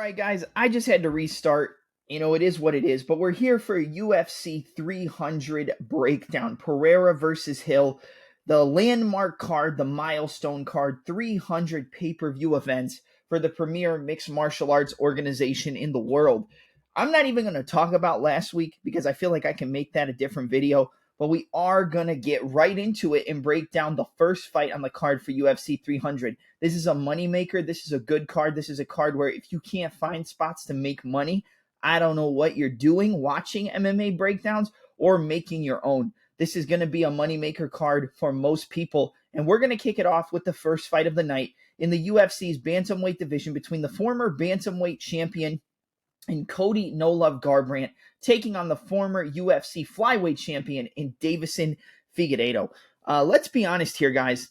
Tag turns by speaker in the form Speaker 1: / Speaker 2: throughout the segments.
Speaker 1: right, guys, I just had to restart. It is what it is, but we're here for a UFC 300 breakdown. Pereira versus Hill, the landmark card, the milestone card, 300 pay-per-view events for the premier mixed martial arts organization in the world. I'm not even going to talk about last week because I feel like I can make that a different video, but we are going to get right into it and break down the first fight on the card for UFC 300. This is a moneymaker. This is a good card. This is a card where if you can't find spots to make money, I don't know what you're doing watching MMA breakdowns or making your own. This is going to be a moneymaker card for most people. And we're going to kick it off with the first fight of the night in the UFC's bantamweight division between the former bantamweight champion and Cody No Love Garbrandt taking on the former UFC flyweight champion in Davison Figueiredo. Let's be honest here, guys.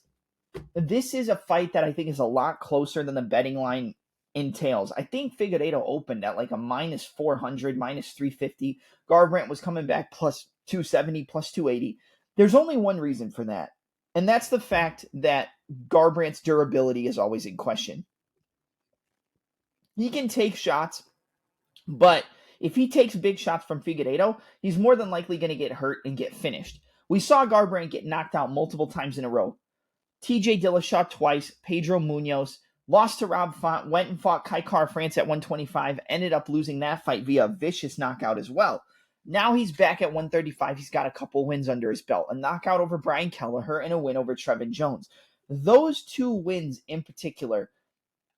Speaker 1: This is a fight that I think is a lot closer than the betting line entails. I think Figueiredo opened at like a minus 400, minus 350. Garbrandt was coming back plus 270, plus 280. There's only one reason for that, and that's the fact that Garbrandt's durability is always in question. He can take shots, but if he takes big shots from Figueiredo, he's more than likely going to get hurt and get finished. We saw Garbrandt get knocked out multiple times in a row. TJ Dillashaw twice, Pedro Munoz, lost to Rob Font, went and fought Kai Kara-France at 125, ended up losing that fight via a vicious knockout as well. Now he's back at 135. He's got a couple wins under his belt, a knockout over Brian Kelleher and a win over Trevin Jones. Those two wins in particular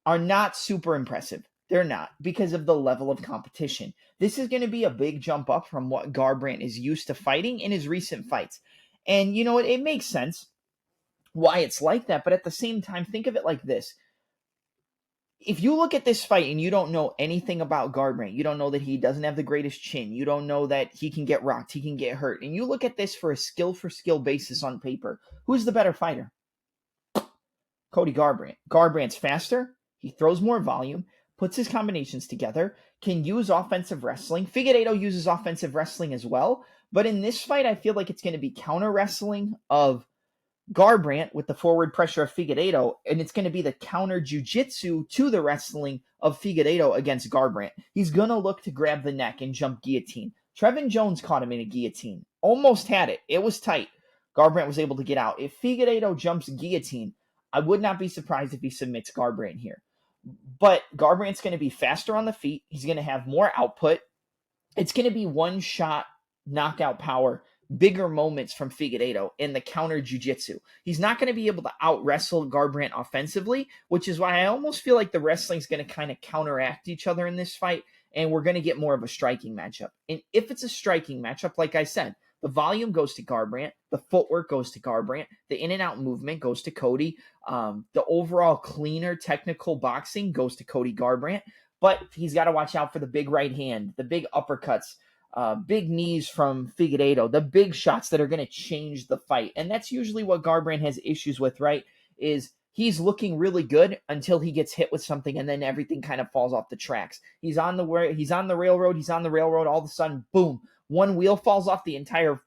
Speaker 1: are not super impressive. They're not, because of the level of competition. This is going to be a big jump up from what Garbrandt is used to fighting in his recent fights. And, it makes sense why it's like that, but at the same time, think of it like this. If you look at this fight and you don't know anything about Garbrandt, you don't know that he doesn't have the greatest chin, you don't know that he can get rocked, he can get hurt, and you look at this for a skill-for-skill basis on paper, who's the better fighter? Cody Garbrandt. Garbrandt's faster, he throws more volume, puts his combinations together, can use offensive wrestling. Figueiredo uses offensive wrestling as well, but in this fight, I feel like it's going to be counter-wrestling of Garbrandt with the forward pressure of Figueiredo, and it's going to be the counter jiu-jitsu to the wrestling of Figueiredo against Garbrandt. He's going to look to grab the neck and jump guillotine. Trevin Jones caught him in a guillotine. Almost had it. It was tight. Garbrandt was able to get out. If Figueiredo jumps guillotine, I would not be surprised if he submits Garbrandt here. But Garbrandt's going to be faster on the feet. He's going to have more output. It's going to be one-shot knockout power, bigger moments from Figueiredo in the counter jiu-jitsu. He's not going to be able to out-wrestle Garbrandt offensively, which is why I almost feel like the wrestling's going to kind of counteract each other in this fight, and we're going to get more of a striking matchup. And if it's a striking matchup, like I said, the volume goes to Garbrandt, the footwork goes to Garbrandt, the in-and-out movement goes to Cody, the overall cleaner technical boxing goes to Cody Garbrandt, but he's got to watch out for the big right hand, the big uppercuts, big knees from Figueiredo, the big shots that are going to change the fight. And that's usually what Garbrandt has issues with, right? Is he's looking really good until he gets hit with something, and then everything kind of falls off the tracks. He's on the railroad, all of a sudden, boom, one wheel falls off, the entire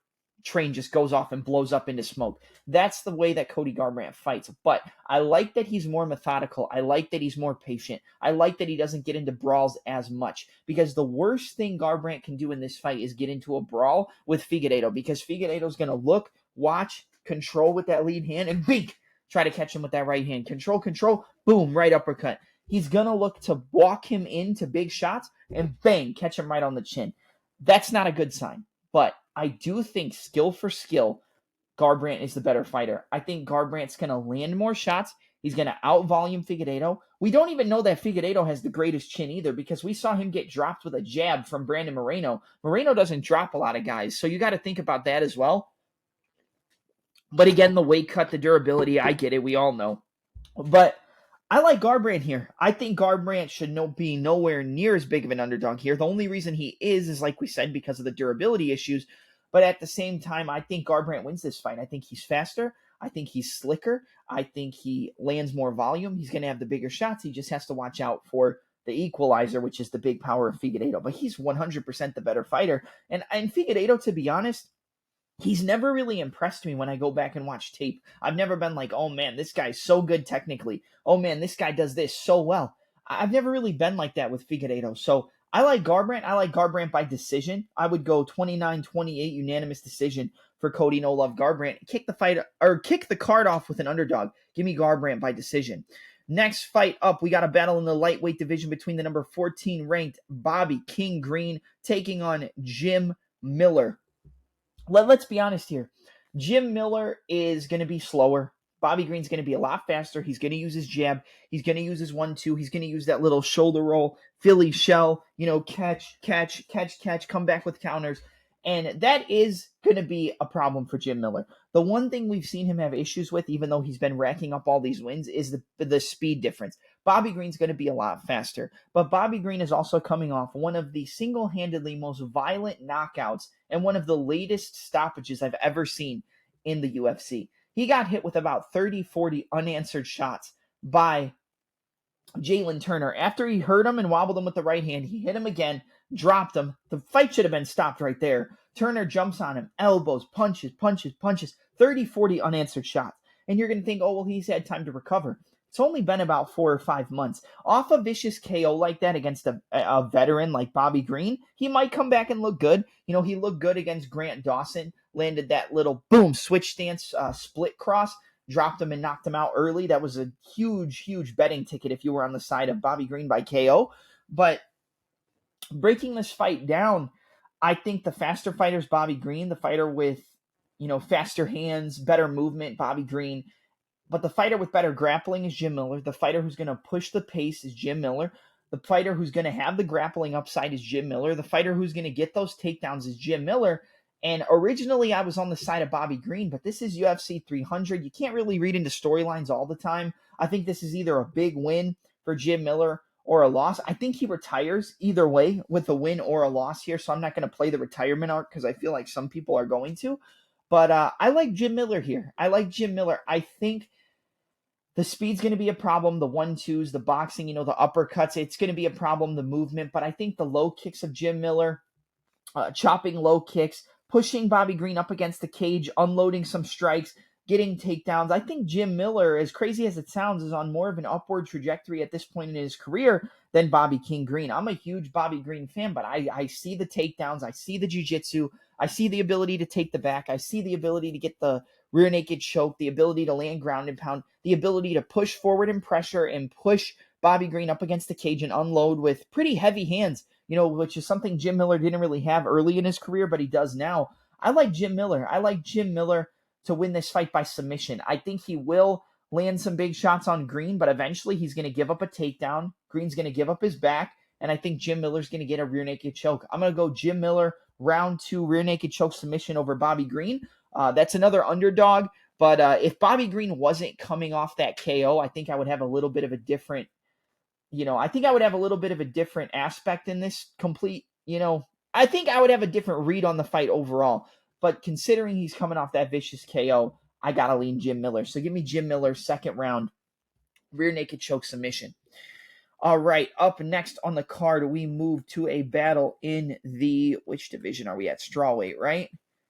Speaker 1: train just goes off and blows up into smoke. That's the way that Cody Garbrandt fights. But I like that he's more methodical. I like that he's more patient. I like that he doesn't get into brawls as much, because the worst thing Garbrandt can do in this fight is get into a brawl with Figueiredo, because Figueiredo's going to look, watch, control with that lead hand, and bink, try to catch him with that right hand. Control, boom, right uppercut. He's going to look to walk him into big shots and bang, catch him right on the chin. That's not a good sign. But I do think skill for skill, Garbrandt is the better fighter. I think Garbrandt's going to land more shots. He's going to out-volume Figueiredo. We don't even know that Figueiredo has the greatest chin either, because we saw him get dropped with a jab from Brandon Moreno. Moreno doesn't drop a lot of guys, so you got to think about that as well. But again, the weight cut, the durability, I get it. We all know. But I like Garbrandt here. I think Garbrandt should be nowhere near as big of an underdog here. The only reason he is like we said, because of the durability issues. But at the same time, I think Garbrandt wins this fight. I think he's faster. I think he's slicker. I think he lands more volume. He's going to have the bigger shots. He just has to watch out for the equalizer, which is the big power of Figueiredo. But he's 100% the better fighter. And Figueiredo, to be honest, he's never really impressed me when I go back and watch tape. I've never been like, oh man, this guy's so good technically. Oh man, this guy does this so well. I've never really been like that with Figueiredo. So I like Garbrandt. I like Garbrandt by decision. I would go 29-28 unanimous decision for Cody No Love Garbrandt. Kick the fight or kick the card off with an underdog. Give me Garbrandt by decision. Next fight up, we got a battle in the lightweight division between the number 14 ranked Bobby King Green taking on Jim Miller. Let's be honest here. Jim Miller is going to be slower. Bobby Green's going to be a lot faster. He's going to use his jab. He's going to use his 1-2. He's going to use that little shoulder roll, Philly shell, catch, come back with counters. And that is going to be a problem for Jim Miller. The one thing we've seen him have issues with, even though he's been racking up all these wins, is the speed difference. Bobby Green's going to be a lot faster. But Bobby Green is also coming off one of the single-handedly most violent knockouts and one of the latest stoppages I've ever seen in the UFC. He got hit with about 30, 40 unanswered shots by Jalen Turner. After he hurt him and wobbled him with the right hand, he hit him again, dropped him. The fight should have been stopped right there. Turner jumps on him, elbows, punches, 30, 40 unanswered shots. And you're going to think, oh, well, he's had time to recover. It's only been about 4 or 5 months. Off a vicious KO like that against a veteran like Bobby Green, he might come back and look good. He looked good against Grant Dawson, landed that little boom switch stance split cross, dropped him and knocked him out early. That was a huge betting ticket if you were on the side of Bobby Green by KO. But breaking this fight down, I think the faster fighter is Bobby Green, the fighter with faster hands, better movement, Bobby Green. But the fighter with better grappling is Jim Miller. The fighter who's going to push the pace is Jim Miller. The fighter who's going to have the grappling upside is Jim Miller. The fighter who's going to get those takedowns is Jim Miller. And originally I was on the side of Bobby Green, but this is UFC 300. You can't really read into storylines all the time. I think this is either a big win for Jim Miller or a loss. I think he retires either way with a win or a loss here, so I'm not going to play the retirement arc because I feel like some people are going to. But I like Jim Miller here. I think the speed's going to be a problem. The 1-2s, the boxing, the uppercuts, it's going to be a problem, the movement. But I think the low kicks of Jim Miller, chopping low kicks, pushing Bobby Green up against the cage, unloading some strikes, getting takedowns. I think Jim Miller, as crazy as it sounds, is on more of an upward trajectory at this point in his career than Bobby King Green. I'm a huge Bobby Green fan, but I see the takedowns. I see the jiu-jitsu. I see the ability to take the back. I see the ability to get the rear naked choke, the ability to land ground and pound, the ability to push forward and pressure and push Bobby Green up against the cage and unload with pretty heavy hands, which is something Jim Miller didn't really have early in his career, but he does now. I like Jim Miller. I like Jim Miller to win this fight by submission. I think he will land some big shots on Green, but eventually he's going to give up a takedown. Green's going to give up his back, and I think Jim Miller's going to get a rear naked choke. I'm going to go Jim Miller, round 2, rear naked choke submission over Bobby Green. That's another underdog, but if Bobby Green wasn't coming off that KO, I think I would have a little bit of a different, aspect in this complete, I think I would have a different read on the fight overall. But considering he's coming off that vicious KO, I got to lean Jim Miller. So give me Jim Miller, second round, rear naked choke submission. All right, up next on the card, we move to a battle in which division are we at? Strawweight, right?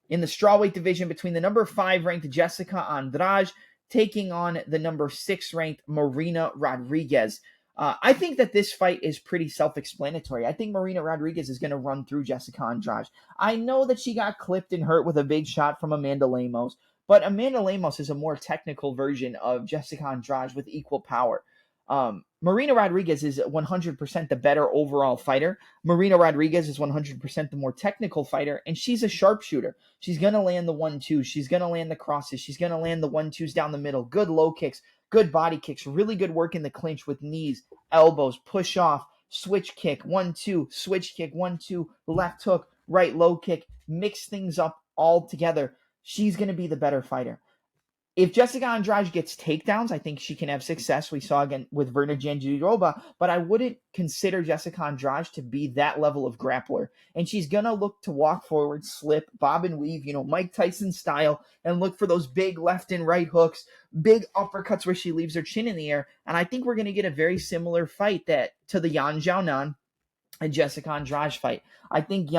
Speaker 1: In the strawweight division between the number 5 ranked Jessica Andrade taking on the number 6 ranked Marina Rodriguez. I think that this fight is pretty self-explanatory. I think Marina Rodriguez is going to run through Jessica Andrade. I know that she got clipped and hurt with a big shot from Amanda Lemos, but Amanda Lemos is a more technical version of Jessica Andrade with equal power. Marina Rodriguez is 100% the better overall fighter. Marina Rodriguez is 100% the more technical fighter, and she's a sharpshooter. She's going to land the 1-2. She's going to land the crosses. She's going to land the 1-2s down the middle. Good low kicks, good body kicks, really good work in the clinch with knees, elbows, push off, switch kick, 1-2, switch kick, 1-2, left hook, right low kick, mix things up all together. She's going to be the better fighter. If Jessica Andrade gets takedowns, I think she can have success. We saw again with Verna Jandiroba, but I wouldn't consider Jessica Andrade to be that level of grappler. And she's going to look to walk forward, slip, bob and weave, Mike Tyson style, and look for those big left and right hooks, big uppercuts where she leaves her chin in the air. And I think we're going to get a very similar fight to the Yan Xiaonan and Jessica Andrade fight. I think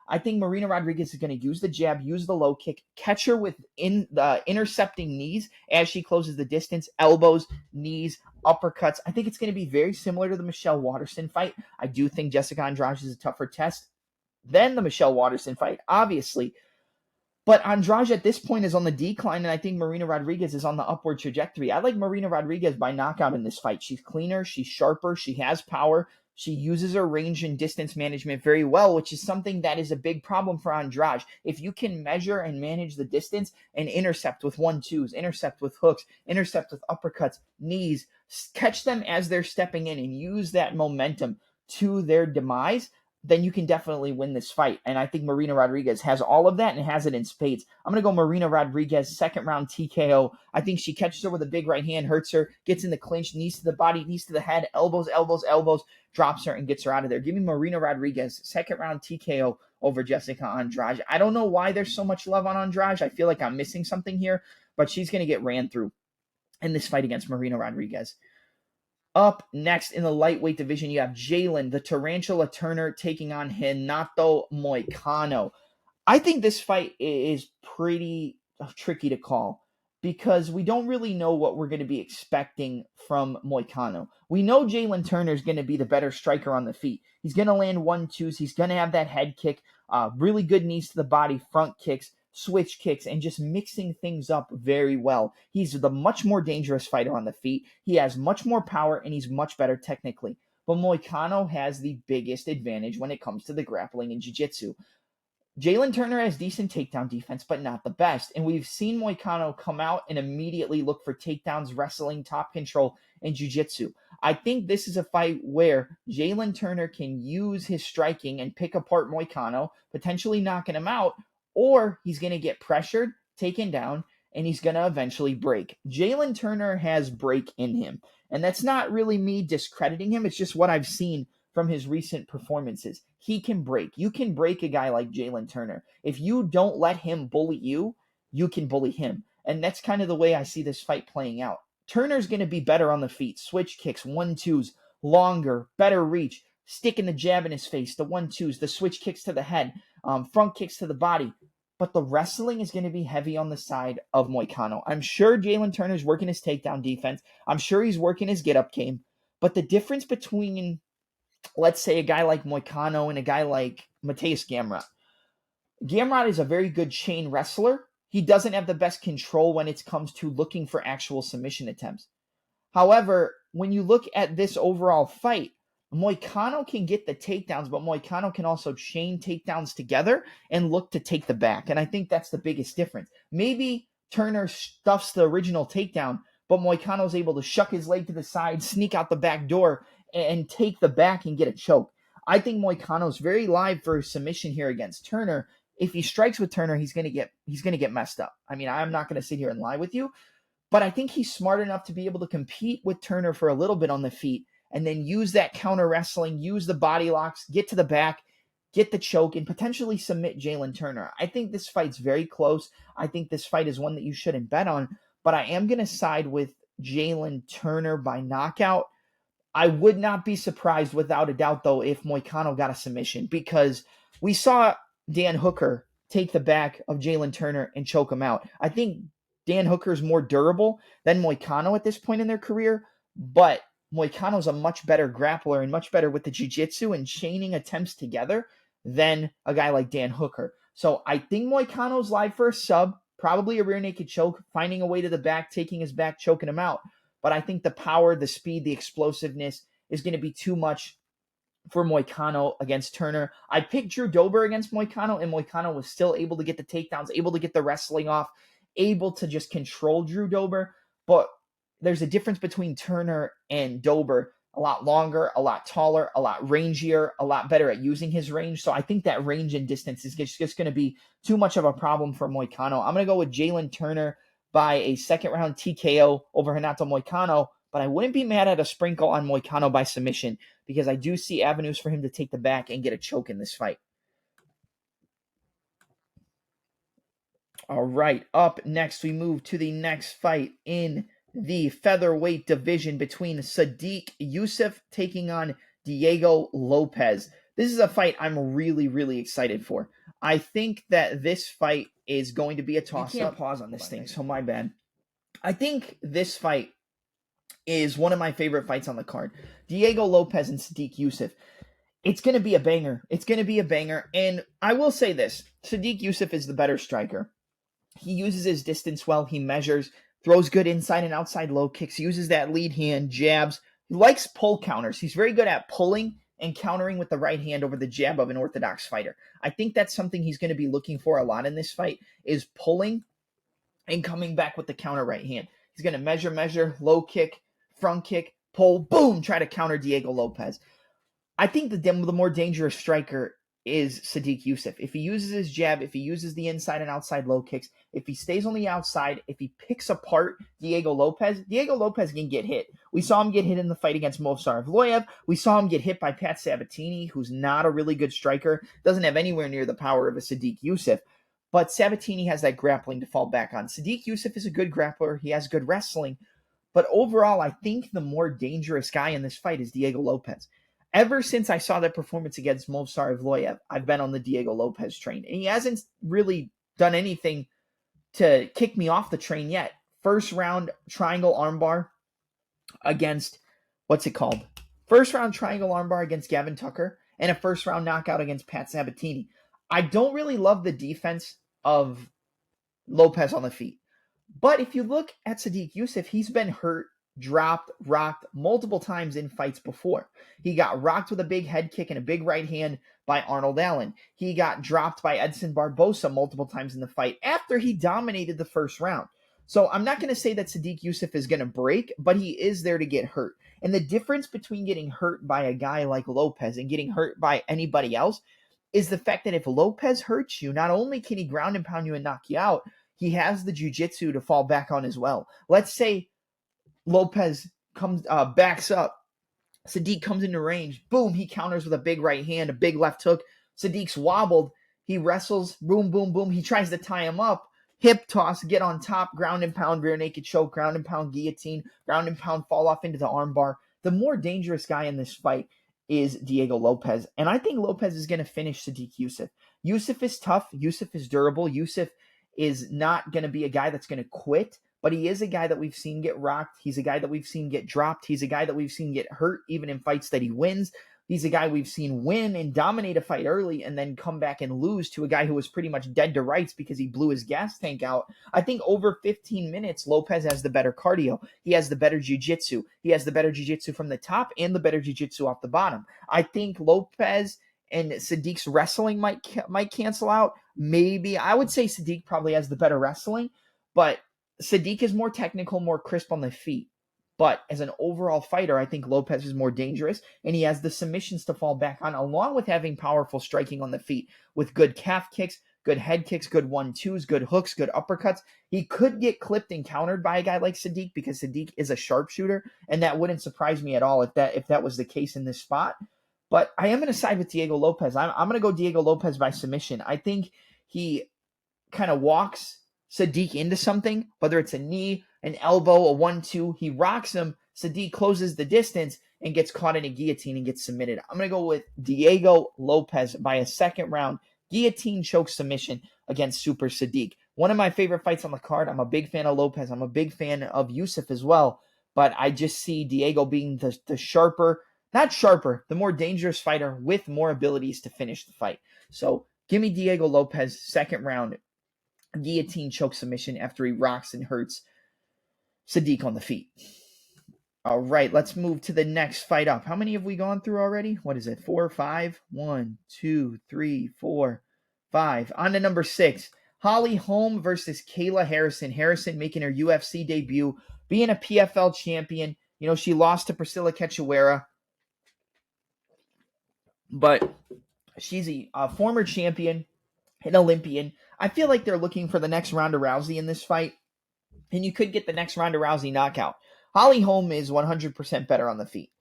Speaker 1: I think Marina Rodriguez is going to use the jab, use the low kick, catch her with the intercepting knees as she closes the distance, elbows, knees, uppercuts. I think it's going to be very similar to the Michelle Waterson fight. I do think Jessica Andrade is a tougher test than the Michelle Waterson fight, obviously. But Andrade at this point is on the decline, and I think Marina Rodriguez is on the upward trajectory. I like Marina Rodriguez by knockout in this fight. She's cleaner, she's sharper, she has power. She uses her range and distance management very well, which is something that is a big problem for Andrade. If you can measure and manage the distance and intercept with 1-2s, intercept with hooks, intercept with uppercuts, knees, catch them as they're stepping in and use that momentum to their demise, then you can definitely win this fight. And I think Marina Rodriguez has all of that and has it in spades. I'm going to go Marina Rodriguez, second round TKO. I think she catches her with a big right hand, hurts her, gets in the clinch, knees to the body, knees to the head, elbows, elbows, elbows, drops her and gets her out of there. Give me Marina Rodriguez, second round TKO over Jessica Andrade. I don't know why there's so much love on Andrade. I feel like I'm missing something here, but she's going to get ran through in this fight against Marina Rodriguez. Up next in the lightweight division, you have Jalen, the Tarantula Turner, taking on Renato Moicano. I think this fight is pretty tricky to call because we don't really know what we're going to be expecting from Moicano. We know Jalen Turner is going to be the better striker on the feet. He's going to land 1-2s. He's going to have that head kick, really good knees to the body, front kicks, switch kicks, and just mixing things up very well. He's the much more dangerous fighter on the feet. He has much more power, and he's much better technically. But Moicano has the biggest advantage when it comes to the grappling and jiu-jitsu. Jalen Turner has decent takedown defense, but not the best. And we've seen Moicano come out and immediately look for takedowns, wrestling, top control, and jiu-jitsu. I think this is a fight where Jalen Turner can use his striking and pick apart Moicano, potentially knocking him out, or he's going to get pressured, taken down, and he's going to eventually break. Jalen Turner has break in him. And that's not really me discrediting him. It's just what I've seen from his recent performances. He can break. You can break a guy like Jalen Turner. If you don't let him bully you, you can bully him. And that's kind of the way I see this fight playing out. Turner's going to be better on the feet. Switch kicks, 1-2s, longer, better reach, sticking the jab in his face, the 1-2s, the switch kicks to the head, front kicks to the body. But the wrestling is going to be heavy on the side of Moicano. I'm sure Jalen Turner's working his takedown defense. I'm sure he's working his get-up game. But the difference between, let's say, a guy like Moicano and a guy like Mateus Gamrot. Gamrot is a very good chain wrestler. He doesn't have the best control when it comes to looking for actual submission attempts. However, when you look at this overall fight, Moicano can get the takedowns, but Moicano can also chain takedowns together and look to take the back. And I think that's the biggest difference. Maybe Turner stuffs the original takedown, but Moicano's able to shuck his leg to the side, sneak out the back door, and take the back and get a choke. I think Moicano's very live for a submission here against Turner. If he strikes with Turner, he's gonna get messed up. I mean, I'm not gonna sit here and lie with you, but I think he's smart enough to be able to compete with Turner for a little bit on the feet and then use that counter wrestling, use the body locks, get to the back, get the choke, and potentially submit Jalen Turner. I think this fight's very close. I think this fight is one that you shouldn't bet on, but I am going to side with Jalen Turner by knockout. I would not be surprised without a doubt, though, if Moicano got a submission because we saw Dan Hooker take the back of Jalen Turner and choke him out. I think Dan Hooker is more durable than Moicano at this point in their career, but Moicano's a much better grappler and much better with the jiu-jitsu and chaining attempts together than a guy like Dan Hooker. So I think Moicano's live for a sub, probably a rear naked choke, finding a way to the back, taking his back, choking him out. But I think the power, the speed, the explosiveness is going to be too much for Moicano against Turner. I picked Drew Dober against Moicano, and Moicano was still able to get the takedowns, able to get the wrestling off, able to just control Drew Dober. But there's a difference between Turner and Dober. A lot longer, a lot taller, a lot rangier, a lot better at using his range. So I think that range and distance is just going to be too much of a problem for Moicano. I'm going to go with Jalen Turner by a second round TKO over Renato Moicano, but I wouldn't be mad at a sprinkle on Moicano by submission because I do see avenues for him to take the back and get a choke in this fight. All right, up next, we move to the next fight in the featherweight division between Sadiq Youssef taking on Diego Lopez. This is a fight I'm really, really excited for. I think that this fight is going to be a toss-up. You can't pause on this thing, so my bad. I think this fight is one of my favorite fights on the card. Diego Lopez and Sodiq Yusuff. It's going to be a banger. It's going to be a banger. And I will say this. Sodiq Yusuff is the better striker. He uses his distance well. He measures, throws good inside and outside low kicks, uses that lead hand, jabs. He likes pull counters. He's very good at pulling and countering with the right hand over the jab of an orthodox fighter. I think that's something he's going to be looking for a lot in this fight, is pulling and coming back with the counter right hand. He's going to measure, low kick, front kick, pull, boom, try to counter Diego Lopez. I think the more dangerous striker is Sodiq Yusuff. If he uses his jab, if he uses the inside and outside low kicks, if he stays on the outside, if he picks apart Diego Lopez can get hit. We saw him get hit in the fight against Movsar Evloev. We saw him get hit by Pat Sabatini, who's not a really good striker, doesn't have anywhere near the power of a Sodiq Yusuff. But Sabatini has that grappling to fall back on. Sodiq Yusuff is a good grappler. He has good wrestling. But overall, I think the more dangerous guy in this fight is Diego Lopez. Ever since I saw that performance against Movsar Evloev, I've been on the Diego Lopez train. And he hasn't really done anything to kick me off the train yet. First round triangle armbar against, First round triangle armbar against Gavin Tucker, and a first round knockout against Pat Sabatini. I don't really love the defense of Lopez on the feet. But if you look at Sodiq Yusuff, he's been hurt, dropped, rocked multiple times in fights before. He got rocked with a big head kick and a big right hand by Arnold Allen. He got dropped by Edson Barbosa multiple times in the fight after he dominated the first round. So I'm not going to say that Sodiq Yusuff is going to break, but he is there to get hurt. And the difference between getting hurt by a guy like Lopez and getting hurt by anybody else is the fact that if Lopez hurts you, not only can he ground and pound you and knock you out, he has the jiu-jitsu to fall back on as well. Let's say Lopez backs up. Sodiq comes into range. Boom, he counters with a big right hand, a big left hook. Sadiq's wobbled. He wrestles. Boom, boom, boom. He tries to tie him up. Hip toss, get on top, ground and pound, rear naked choke, ground and pound guillotine, ground and pound fall off into the armbar. The more dangerous guy in this fight is Diego Lopez. And I think Lopez is going to finish Sodiq Yusuff. Yusuff is tough. Yusuff is durable. Yusuff is not going to be a guy that's going to quit, but he is a guy that we've seen get rocked. He's a guy that we've seen get dropped. He's a guy that we've seen get hurt even in fights that he wins. He's a guy we've seen win and dominate a fight early and then come back and lose to a guy who was pretty much dead to rights because he blew his gas tank out. I think over 15 minutes, Lopez has the better cardio. He has the better jiu-jitsu. He has the better jiu-jitsu from the top and the better jiu-jitsu off the bottom. I think Lopez and Sadiq's wrestling might cancel out. Maybe. I would say Sodiq probably has the better wrestling, but Sadiq is more technical, more crisp on the feet. But as an overall fighter, I think Lopez is more dangerous, and he has the submissions to fall back on, along with having powerful striking on the feet with good calf kicks, good head kicks, good 1-2s, good hooks, good uppercuts. He could get clipped and countered by a guy like Sadiq because Sadiq is a sharpshooter, and that wouldn't surprise me at all if that was the case in this spot. But I am going to side with Diego Lopez. I'm going to go Diego Lopez by submission. I think he kind of walks Sadiq into something, whether it's a knee, an elbow, a 1-2. He rocks him. Sadiq closes the distance and gets caught in a guillotine and gets submitted. I'm going to go with Diego Lopez by a second round guillotine choke submission against Super Sadiq. One of my favorite fights on the card. I'm a big fan of Lopez. I'm a big fan of Yusuff as well. But I just see Diego being the more dangerous fighter with more abilities to finish the fight. So give me Diego Lopez, second round guillotine choke submission after he rocks and hurts Sadiq on the feet. All right, let's move to the next fight up. How many have we gone through already? What is it? 4 or 5? 1, 2, 3, 4, 5. On to number 6. Holly Holm versus Kayla Harrison. Harrison making her UFC debut, being a PFL champion. You know, she lost to Priscilla Cachoeira, but she's a former champion, an Olympian. I feel like they're looking for the next Ronda Rousey in this fight, and you could get the next Ronda Rousey knockout. Holly Holm is 100% better on the feet.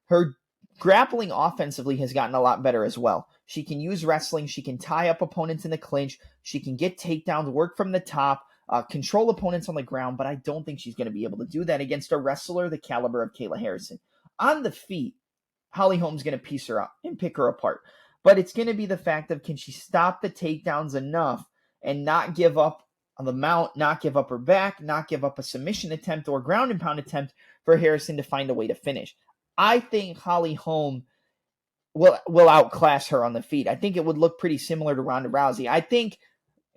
Speaker 1: Her grappling offensively has gotten a lot better as well. She can use wrestling. She can tie up opponents in the clinch. She can get takedowns, work from the top, control opponents on the ground, but I don't think she's going to be able to do that against a wrestler the caliber of Kayla Harrison. On the feet, Holly Holm's going to piece her up and pick her apart. But it's going to be the fact of, can she stop the takedowns enough and not give up on the mount, not give up her back, not give up a submission attempt or ground and pound attempt for Harrison to find a way to finish. I think Holly Holm will outclass her on the feet. I think it would look pretty similar to Ronda Rousey. I think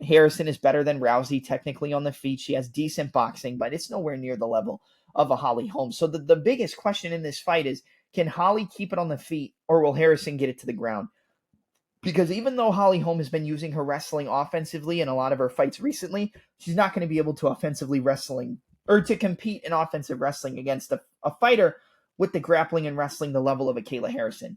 Speaker 1: Harrison is better than Rousey technically on the feet. She has decent boxing, but it's nowhere near the level of a Holly Holm. So the biggest question in this fight is, can Holly keep it on the feet, or will Harrison get it to the ground? Because even though Holly Holm has been using her wrestling offensively in a lot of her fights recently, she's not going to be able to offensively wrestling or to compete in offensive wrestling against a fighter with the grappling and wrestling the level of a Kayla Harrison.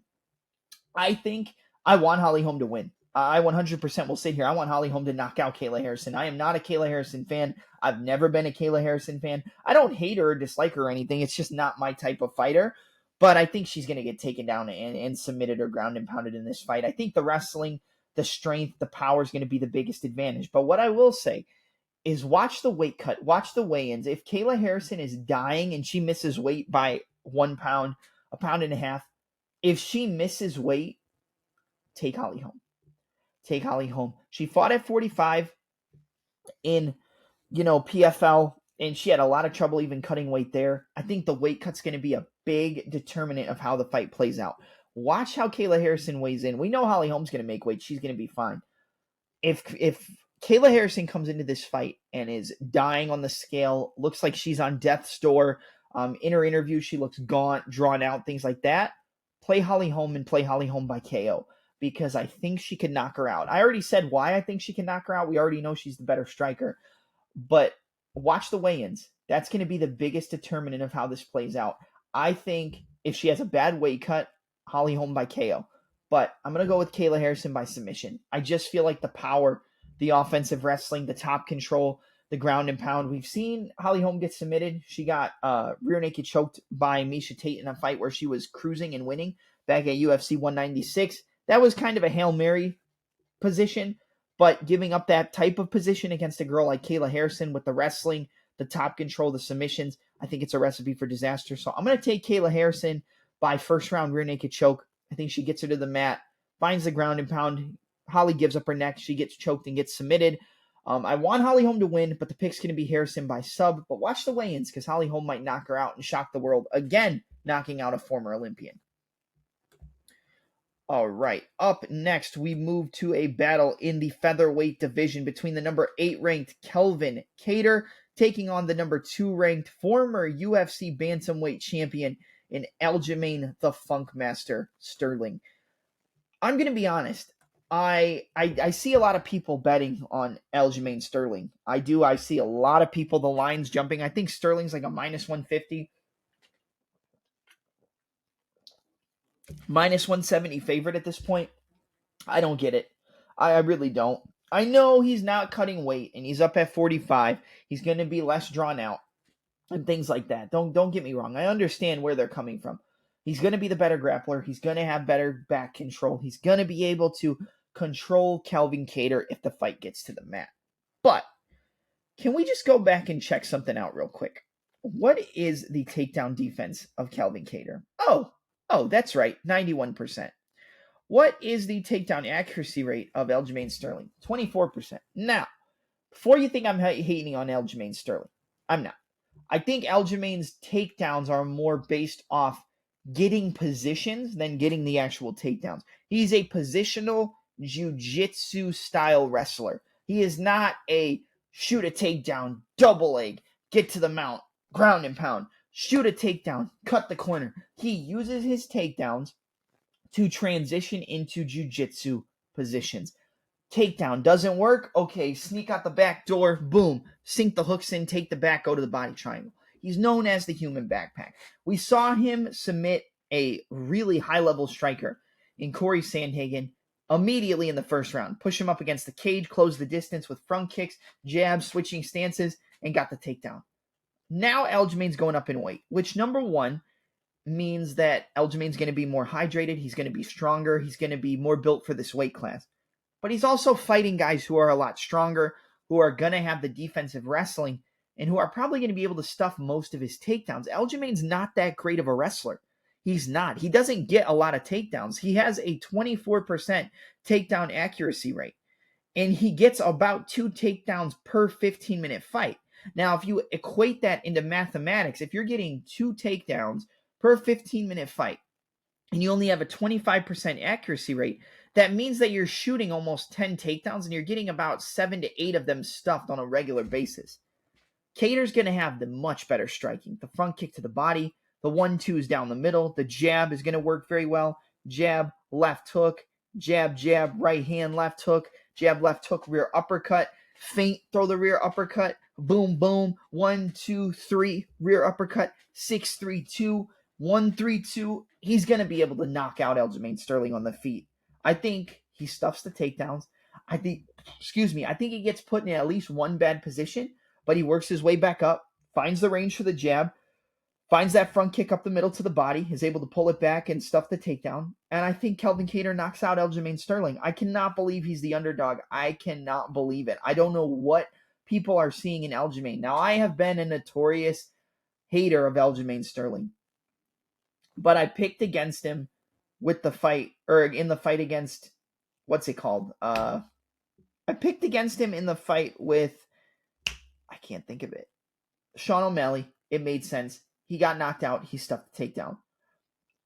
Speaker 1: I think I want Holly Holm to win. I 100% will sit here. I want Holly Holm to knock out Kayla Harrison. I am not a Kayla Harrison fan. I've never been a Kayla Harrison fan. I don't hate her or dislike her or anything. It's just not my type of fighter. But I think she's going to get taken down and submitted or ground and pounded in this fight. I think the wrestling, the strength, the power is going to be the biggest advantage. But what I will say is, watch the weight cut, watch the weigh-ins. If Kayla Harrison is dying and she misses weight by 1 pound, a pound and a half, if she misses weight, take Holly Holm. Take Holly Holm. She fought at 45 in, PFL, and she had a lot of trouble even cutting weight there. I think the weight cut's going to be a big determinant of how the fight plays out. Watch how Kayla Harrison weighs in. We know Holly Holm's going to make weight. She's going to be fine. If Kayla Harrison comes into this fight and is dying on the scale, looks like she's on death's door, in her interview she looks gaunt, drawn out, things like that, play Holly Holm and play Holly Holm by KO, because I think she can knock her out. I already said why I think she can knock her out. We already know she's the better striker. But watch the weigh-ins. That's going to be the biggest determinant of how this plays out. I think if she has a bad weight cut, Holly Holm by KO. But I'm going to go with Kayla Harrison by submission. I just feel like the power, the offensive wrestling, the top control, the ground and pound. We've seen Holly Holm get submitted. She got rear naked choked by Miesha Tate in a fight where she was cruising and winning back at UFC 196. That was kind of a Hail Mary position, but giving up that type of position against a girl like Kayla Harrison with the wrestling, the top control, the submissions, I think it's a recipe for disaster. So I'm going to take Kayla Harrison by first round rear naked choke. I think she gets her to the mat, finds the ground and pound. Holly gives up her neck. She gets choked and gets submitted. I want Holly Holm to win, but the pick's going to be Harrison by sub. But watch the weigh-ins, because Holly Holm might knock her out and shock the world, again, knocking out a former Olympian. All right, up next, we move to a battle in the featherweight division between the number 8 ranked Kelvin Kattar taking on the number 2 ranked former UFC bantamweight champion in Aljamain the Funkmaster Sterling. I'm going to be honest. I see a lot of people betting on Aljamain Sterling. I do. I see a lot of people, the lines jumping. I think Sterling's like a minus 150. Minus 170 favorite at this point. I don't get it. I really don't. I know he's not cutting weight and he's up at 45. He's going to be less drawn out and things like that. Don't get me wrong. I understand where they're coming from. He's going to be the better grappler. He's going to have better back control. He's going to be able to control Kelvin Kattar if the fight gets to the mat. But can we just go back and check something out real quick? What is the takedown defense of Kelvin Kattar? Oh, that's right, 91%. What is the takedown accuracy rate of Aljamain Sterling? 24%. Now, before you think I'm hating on Aljamain Sterling, I'm not. I think Aljamain's takedowns are more based off getting positions than getting the actual takedowns. He's a positional jiu-jitsu style wrestler. He is not a shoot a takedown, double leg, get to the mount, ground and pound, shoot a takedown, cut the corner. He uses his takedowns to transition into jiu-jitsu positions. Takedown doesn't work? Okay, sneak out the back door, boom, sink the hooks in, take the back, go to the body triangle. He's known as the human backpack. We saw him submit a really high-level striker in Corey Sandhagen immediately in the first round. Push him up against the cage, close the distance with front kicks, jabs, switching stances, and got the takedown. Now Aljamain's going up in weight, which number one means that Aljamain's going to be more hydrated, he's going to be stronger, he's going to be more built for this weight class. But he's also fighting guys who are a lot stronger, who are going to have the defensive wrestling, and who are probably going to be able to stuff most of his takedowns. Aljamain's not that great of a wrestler. He's not. He doesn't get a lot of takedowns. He has a 24% takedown accuracy rate, and he gets about 2 takedowns per 15-minute fight. Now, if you equate that into mathematics, if you're getting 2 takedowns per 15-minute fight, and you only have a 25% accuracy rate, that means that you're shooting almost 10 takedowns and you're getting about 7 to 8 of them stuffed on a regular basis. Kattar's going to have the much better striking. The front kick to the body, the 1-2s down the middle, the jab is going to work very well. Jab, left hook, jab, jab, right hand, left hook, jab, left hook, rear uppercut, feint, throw the rear uppercut, boom, boom, 1, 2, 3, rear uppercut, 6, 3, 2, 1, 3, 2. He's going to be able to knock out Aljamain Sterling on the feet. I think he stuffs the takedowns. I think he gets put in at least one bad position, but he works his way back up, finds the range for the jab, finds that front kick up the middle to the body, is able to pull it back and stuff the takedown. And I think Calvin Kattar knocks out Aljamain Sterling. I cannot believe he's the underdog. I cannot believe it. I don't know what people are seeing in Aljamain. Now, I have been a notorious hater of Aljamain Sterling, but I picked against him with the fight, or in the fight against, what's it called? I picked against him in the fight with, I can't think of it, Sean O'Malley. It made sense. He got knocked out. He stuffed the takedown.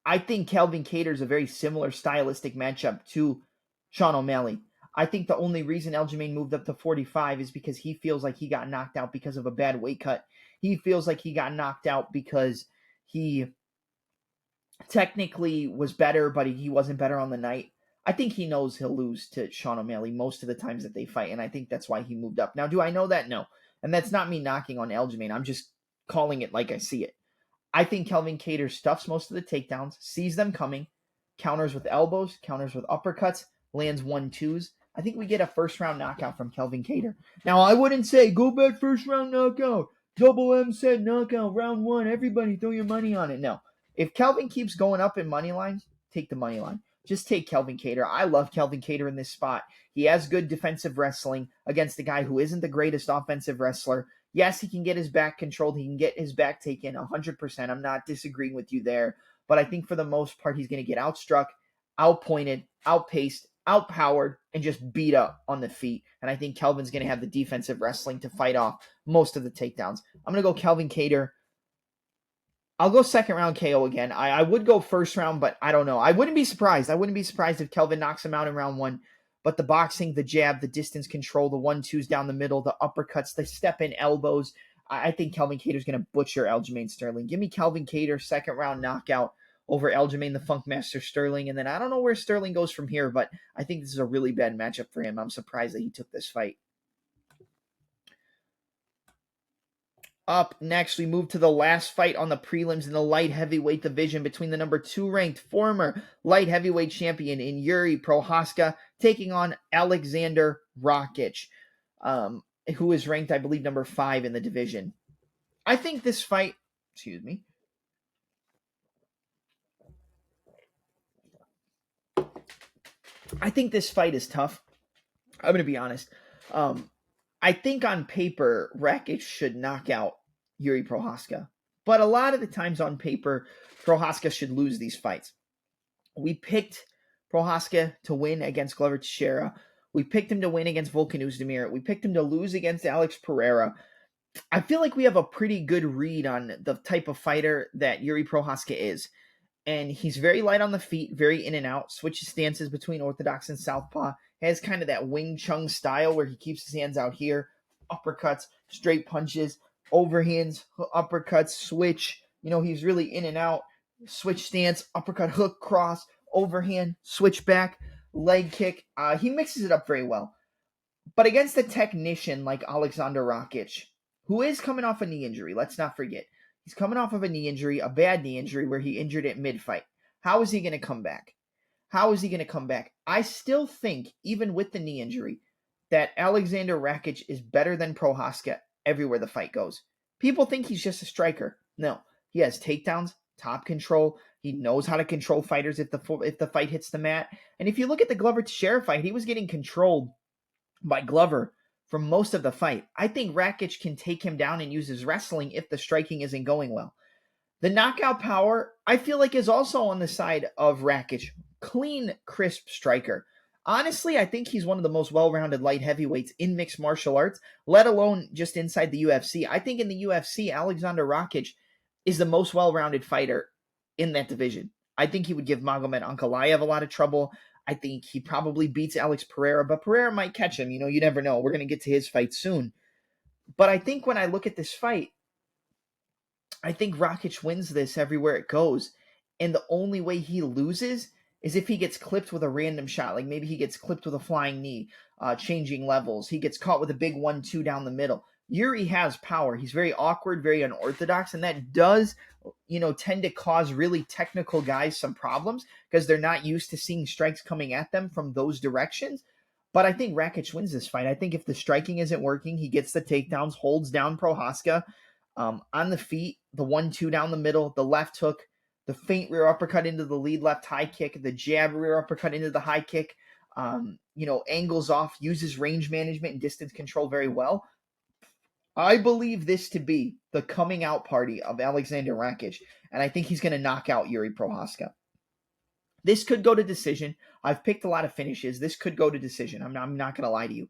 Speaker 1: I think Calvin Kattar is a very similar stylistic matchup to Sean O'Malley. I think the only reason Aljamain moved up to 45 is because he feels like he got knocked out because of a bad weight cut. He feels like he got knocked out because he technically was better, but he wasn't better on the night. I think he knows he'll lose to Sean O'Malley most of the times that they fight, and I think that's why he moved up. Now, do I know that? No. And that's not me knocking on Aljamain. I'm just calling it like I see it. I think Calvin Kattar stuffs most of the takedowns, sees them coming, counters with elbows, counters with uppercuts, lands 1-2s. I think we get a first-round knockout from Calvin Kattar. Now, I wouldn't say, go back first-round knockout. Double M said knockout, round 1. Everybody throw your money on it. No. If Calvin keeps going up in money lines, take the money line. Just take Calvin Kattar. I love Calvin Kattar in this spot. He has good defensive wrestling against a guy who isn't the greatest offensive wrestler. Yes, he can get his back controlled. He can get his back taken 100%. I'm not disagreeing with you there. But I think for the most part, he's going to get outstruck, outpointed, outpaced, outpowered, and just beat up on the feet. And I think Calvin's going to have the defensive wrestling to fight off most of the takedowns. I'm going to go Calvin Kattar. I'll go second round KO again. I would go first round, but I don't know. I wouldn't be surprised. I wouldn't be surprised if Kelvin knocks him out in round 1. But the boxing, the jab, the distance control, the 1-2s down the middle, the uppercuts, the step-in elbows, I think Calvin Kattar's going to butcher Aljamain Sterling. Give me Calvin Kattar, second round knockout over Aljamain the Funkmaster Sterling. And then I don't know where Sterling goes from here, but I think this is a really bad matchup for him. I'm surprised that he took this fight. Up next, we move to the last fight on the prelims in the light heavyweight division between the number 2 ranked former light heavyweight champion in Yuri Prochazka taking on Alexander Rakic, who is ranked, I believe, number 5 in the division. I think this fight, I think this fight is tough. I'm going to be honest. I think on paper, Rakic should knock out Yuri Prochazka. But a lot of the times on paper, Prochazka should lose these fights. We picked Prochazka to win against Glover Teixeira. We picked him to win against Volkan Oezdemir. We picked him to lose against Alex Pereira. I feel like we have a pretty good read on the type of fighter that Yuri Prochazka is. And he's very light on the feet, very in and out, switches stances between orthodox and southpaw, has kind of that Wing Chun style where he keeps his hands out here, uppercuts, straight punches, overhands, uppercuts, switch. He's really in and out, switch stance, uppercut, hook, cross, overhand, switch back, leg kick. He mixes it up very well. But against a technician like Alexander Rakic, who is coming off a knee injury, let's not forget, he's coming off of a knee injury, a bad knee injury where he injured it mid-fight. How is he going to come back? I still think, even with the knee injury, that Alexander Rakic is better than Prochazka everywhere the fight goes. People think he's just a striker. No, he has takedowns, top control. He knows how to control fighters if the fight hits the mat. And if you look at the Glover Teixeira fight, he was getting controlled by Glover for most of the fight. I think Rakic can take him down and use his wrestling if the striking isn't going well. The knockout power, I feel like, is also on the side of Rakic. Clean, crisp striker. Honestly, I think he's one of the most well-rounded light heavyweights in mixed martial arts, let alone just inside the UFC. I think in the UFC, Alexander Rakic is the most well-rounded fighter in that division. I think he would give Magomed Ankalaev a lot of trouble. I think he probably beats Alex Pereira, but Pereira might catch him. You never know. We're going to get to his fight soon. But I think when I look at this fight, I think Rakic wins this everywhere it goes. And the only way he loses is if he gets clipped with a random shot. Like maybe he gets clipped with a flying knee, changing levels. He gets caught with a big 1-2 down the middle. Yuri has power. He's very awkward, very unorthodox, and that does, tend to cause really technical guys some problems because they're not used to seeing strikes coming at them from those directions. But I think Rakic wins this fight. I think if the striking isn't working, he gets the takedowns, holds down Prohaska, on the feet, the 1-2 down the middle, the left hook, the feint rear uppercut into the lead left high kick, the jab rear uppercut into the high kick, angles off, uses range management and distance control very well. I believe this to be the coming out party of Alexander Rakic, and I think he's going to knock out Yuri Prohaska. This could go to decision. I've picked a lot of finishes. This could go to decision. I'm not going to lie to you.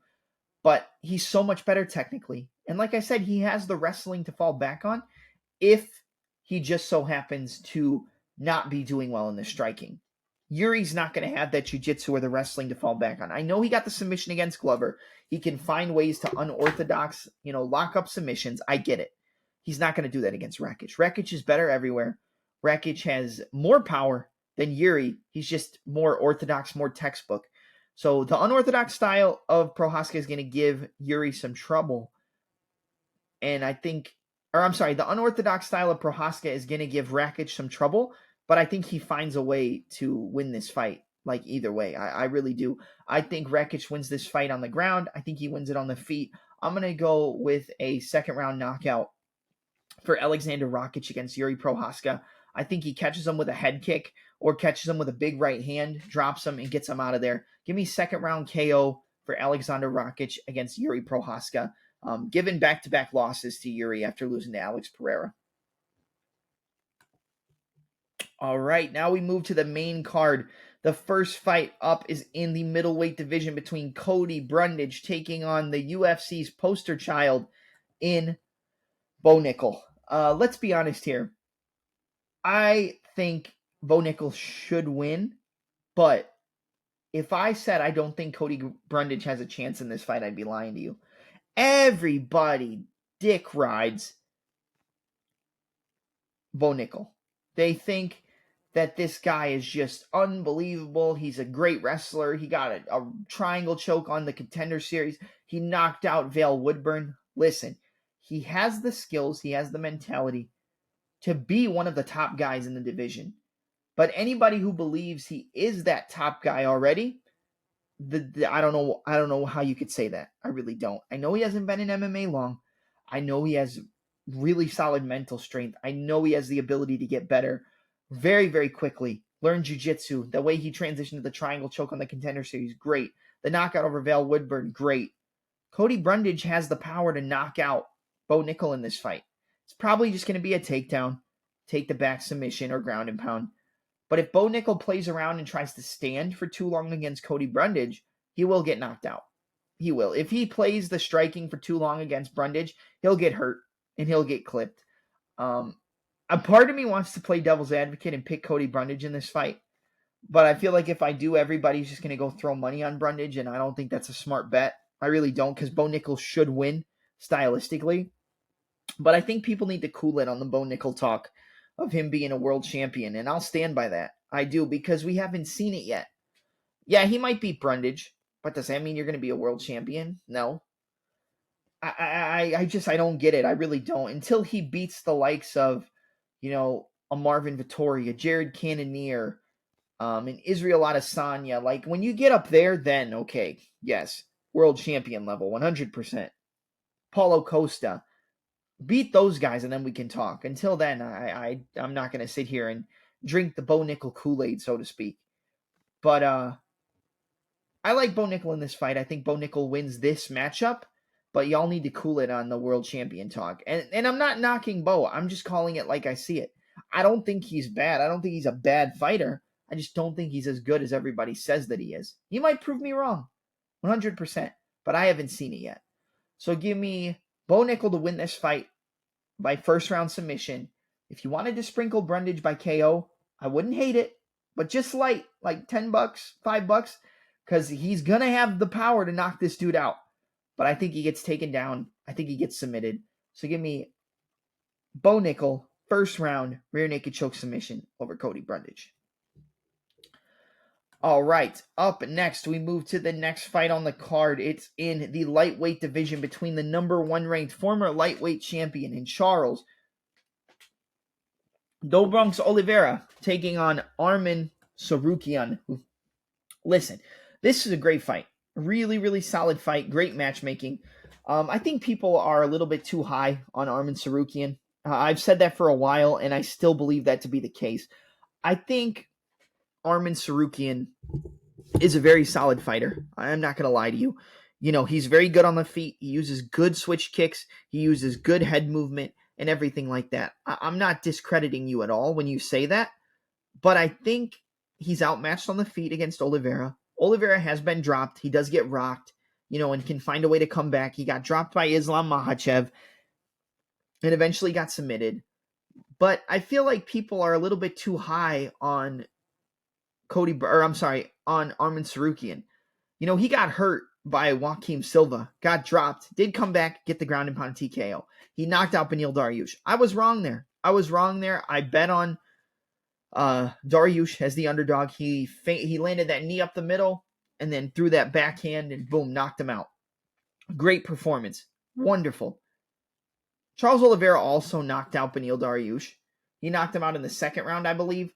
Speaker 1: But he's so much better technically. And like I said, he has the wrestling to fall back on if he just so happens to not be doing well in the striking. Yuri's not going to have that jiu-jitsu or the wrestling to fall back on. I know he got the submission against Glover. He can find ways to unorthodox, lock up submissions. I get it. He's not going to do that against Rakic. Rakic is better everywhere. Rakic has more power than Yuri. He's just more orthodox, more textbook. So the unorthodox style of Prohaska is going to give Yuri some trouble. And I think, the unorthodox style of Prohaska is going to give Rakic some trouble, but I think he finds a way to win this fight, like either way. I really do. I think Rakic wins this fight on the ground. I think he wins it on the feet. I'm going to go with a second round knockout for Alexander Rakic against Yuri Prohaska. I think he catches him with a head kick or catches him with a big right hand, drops him, and gets him out of there. Give me second round KO for Alexander Rakic against Yuri Prohaska, given back-to-back losses to Yuri after losing to Alex Pereira. All right, now we move to the main card. The first fight up is in the middleweight division between Cody Brundage taking on the UFC's poster child in Bo Nickel. Let's be honest here. I think Bo Nickel should win, but if I said I don't think Cody Brundage has a chance in this fight, I'd be lying to you. Everybody dick rides Bo Nickel. They think that this guy is just unbelievable. He's a great wrestler. He got a triangle choke on the Contender Series. He knocked out Vail Woodburn. Listen, he has the skills. He has the mentality to be one of the top guys in the division. But anybody who believes he is that top guy already, I don't know how you could say that. I really don't. I know he hasn't been in MMA long. I know he has really solid mental strength. I know he has the ability to get better very, very quickly. Learn jiu-jitsu. The way he transitioned to the triangle choke on the Contender Series, great. The knockout over Vail Woodburn, great. Cody Brundage has the power to knock out Bo Nickel in this fight. It's probably just going to be a takedown, take the back submission, or ground and pound. But if Bo Nickel plays around and tries to stand for too long against Cody Brundage, he will get knocked out. He will. If he plays the striking for too long against Brundage, he'll get hurt and he'll get clipped. A part of me wants to play devil's advocate and pick Cody Brundage in this fight. But I feel like if I do, everybody's just going to go throw money on Brundage, and I don't think that's a smart bet. I really don't, because Bo Nickel should win stylistically. But I think people need to cool it on the Bo Nickel talk of him being a world champion, and I'll stand by that. I do, because we haven't seen it yet. Yeah, he might beat Brundage, but does that mean you're going to be a world champion? No. I don't get it. I really don't. Until he beats the likes of, a Marvin Vittori, a Jared Cannonier, an Israel Adesanya. Like, when you get up there, then, okay, yes, world champion level, 100%. Paulo Costa. Beat those guys, and then we can talk. Until then, I'm not going to sit here and drink the Bo Nickel Kool-Aid, so to speak. But I like Bo Nickel in this fight. I think Bo Nickel wins this matchup, but y'all need to cool it on the world champion talk. And I'm not knocking Bo. I'm just calling it like I see it. I don't think he's bad. I don't think he's a bad fighter. I just don't think he's as good as everybody says that he is. He might prove me wrong, 100%, but I haven't seen it yet. So give me Bo Nickel to win this fight by first round submission. If you wanted to sprinkle Brundage by KO, I wouldn't hate it, but just light, like $10, $5, because he's going to have the power to knock this dude out. But I think he gets taken down. I think he gets submitted. So give me Bo Nickel, first round, rear naked choke submission over Cody Brundage. All right, up next, we move to the next fight on the card. It's in the lightweight division between the number 1 ranked former lightweight champion in Charles Do Bronx Oliveira taking on Arman Tsarukyan. Listen, this is a great fight. Really, really solid fight. Great matchmaking. I think people are a little bit too high on Arman Tsarukyan. I've said that for a while, and I still believe that to be the case. I think Arman Tsarukyan is a very solid fighter. I'm not going to lie to you. You know, he's very good on the feet. He uses good switch kicks. He uses good head movement and everything like that. I'm not discrediting you at all when you say that, but I think he's outmatched on the feet against Oliveira. Oliveira has been dropped. He does get rocked, you know, and can find a way to come back. He got dropped by Islam Makhachev and eventually got submitted. But I feel like people are a little bit too high on on Arman Tsarukyan. You know, he got hurt by Joaquim Silva, got dropped, did come back, get the ground and pound TKO. He knocked out Beneil Dariush. I was wrong there. I bet on Dariush as the underdog. He landed that knee up the middle and then threw that backhand and boom, knocked him out. Great performance. Wonderful. Charles Oliveira also knocked out Beneil Dariush. He knocked him out in the second round, I believe.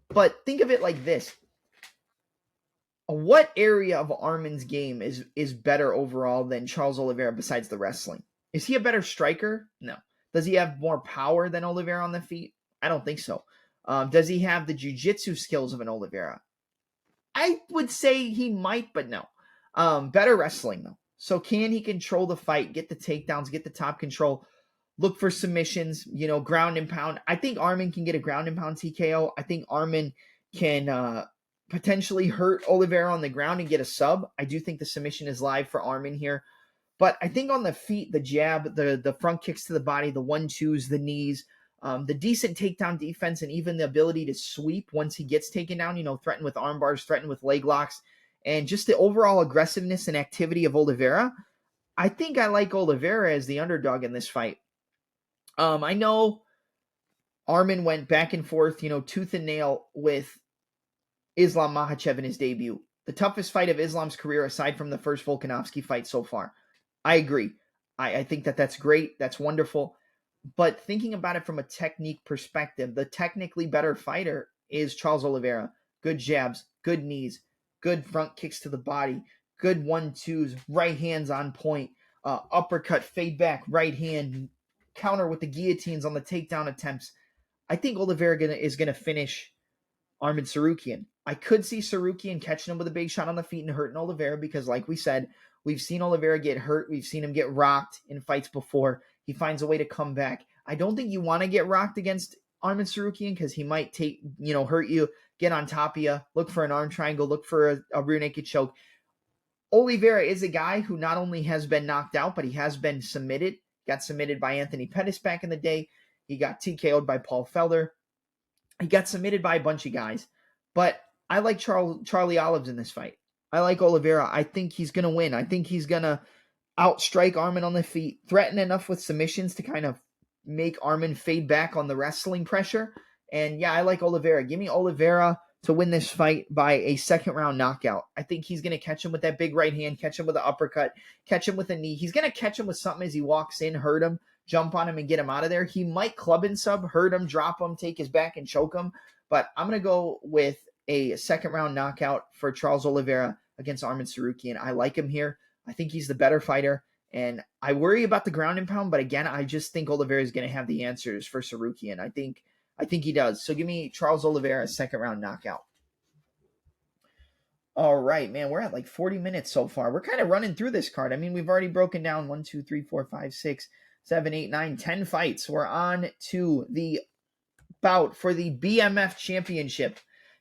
Speaker 1: But think of it like this. What area of Arman's game is better overall than Charles Oliveira besides the wrestling? Is he a better striker? No. Does he have more power than Oliveira on the feet? I don't think so. Does he have the jiu-jitsu skills of an Oliveira? I would say he might, but no. Better wrestling, though. So can he control the fight, get the takedowns, get the top control, look for submissions, you know, ground and pound? I think Arman can get a ground and pound TKO. I think Arman can potentially hurt Oliveira on the ground and get a sub. I do think the submission is live for Arman here. But I think on the feet, the jab, the front kicks to the body, the 1-2s, the knees, the decent takedown defense, and even the ability to sweep once he gets taken down, you know, threaten with arm bars, threaten with leg locks, and just the overall aggressiveness and activity of Oliveira. I think I like Oliveira as the underdog in this fight. I know Arman went back and forth, you know, tooth and nail with Islam Makhachev in his debut. The toughest fight of Islam's career aside from the first Volkanovski fight so far. I agree. I think that's great. That's wonderful. But thinking about it from a technique perspective, the technically better fighter is Charles Oliveira. Good jabs, good knees, good front kicks to the body, good 1-2s, right hands on point, uppercut, fade back, right hand, counter with the guillotines on the takedown attempts. I think Oliveira is going to finish Arman Tsarukyan. I could see Tsarukyan catching him with a big shot on the feet and hurting Oliveira because, like we said, we've seen Oliveira get hurt. We've seen him get rocked in fights before. He finds a way to come back. I don't think you want to get rocked against Arman Tsarukyan because he might hurt you, get on top of you, look for an arm triangle, look for a rear naked choke. Oliveira is a guy who not only has been knocked out, but he has been submitted. Got submitted by Anthony Pettis back in the day. He got TKO'd by Paul Felder. He got submitted by a bunch of guys. But I like Charlie Olives in this fight. I like Oliveira. I think he's going to win. I think he's going to outstrike Arman on the feet, threaten enough with submissions to kind of make Arman fade back on the wrestling pressure. And yeah, I like Oliveira. Give me Oliveira to win this fight by a second round knockout. I think he's going to catch him with that big right hand, catch him with an uppercut, catch him with a knee. He's going to catch him with something as he walks in, hurt him, jump on him, and get him out of there. He might club and sub, hurt him, drop him, take his back, and choke him. But I'm going to go with a second round knockout for Charles Oliveira against Arman Tsarukyan. I like him here. I think he's the better fighter. And I worry about the ground and pound, but again, I just think Oliveira is going to have the answers for Tsarukyan. I think he does. So give me Charles Oliveira, second round knockout. All right, man, we're at like 40 minutes so far. We're kind of running through this card. I mean, we've already broken down 1, 2, 3, 4, 5, 6, 7, 8, 9, 10 fights. We're on to the bout for the BMF Championship.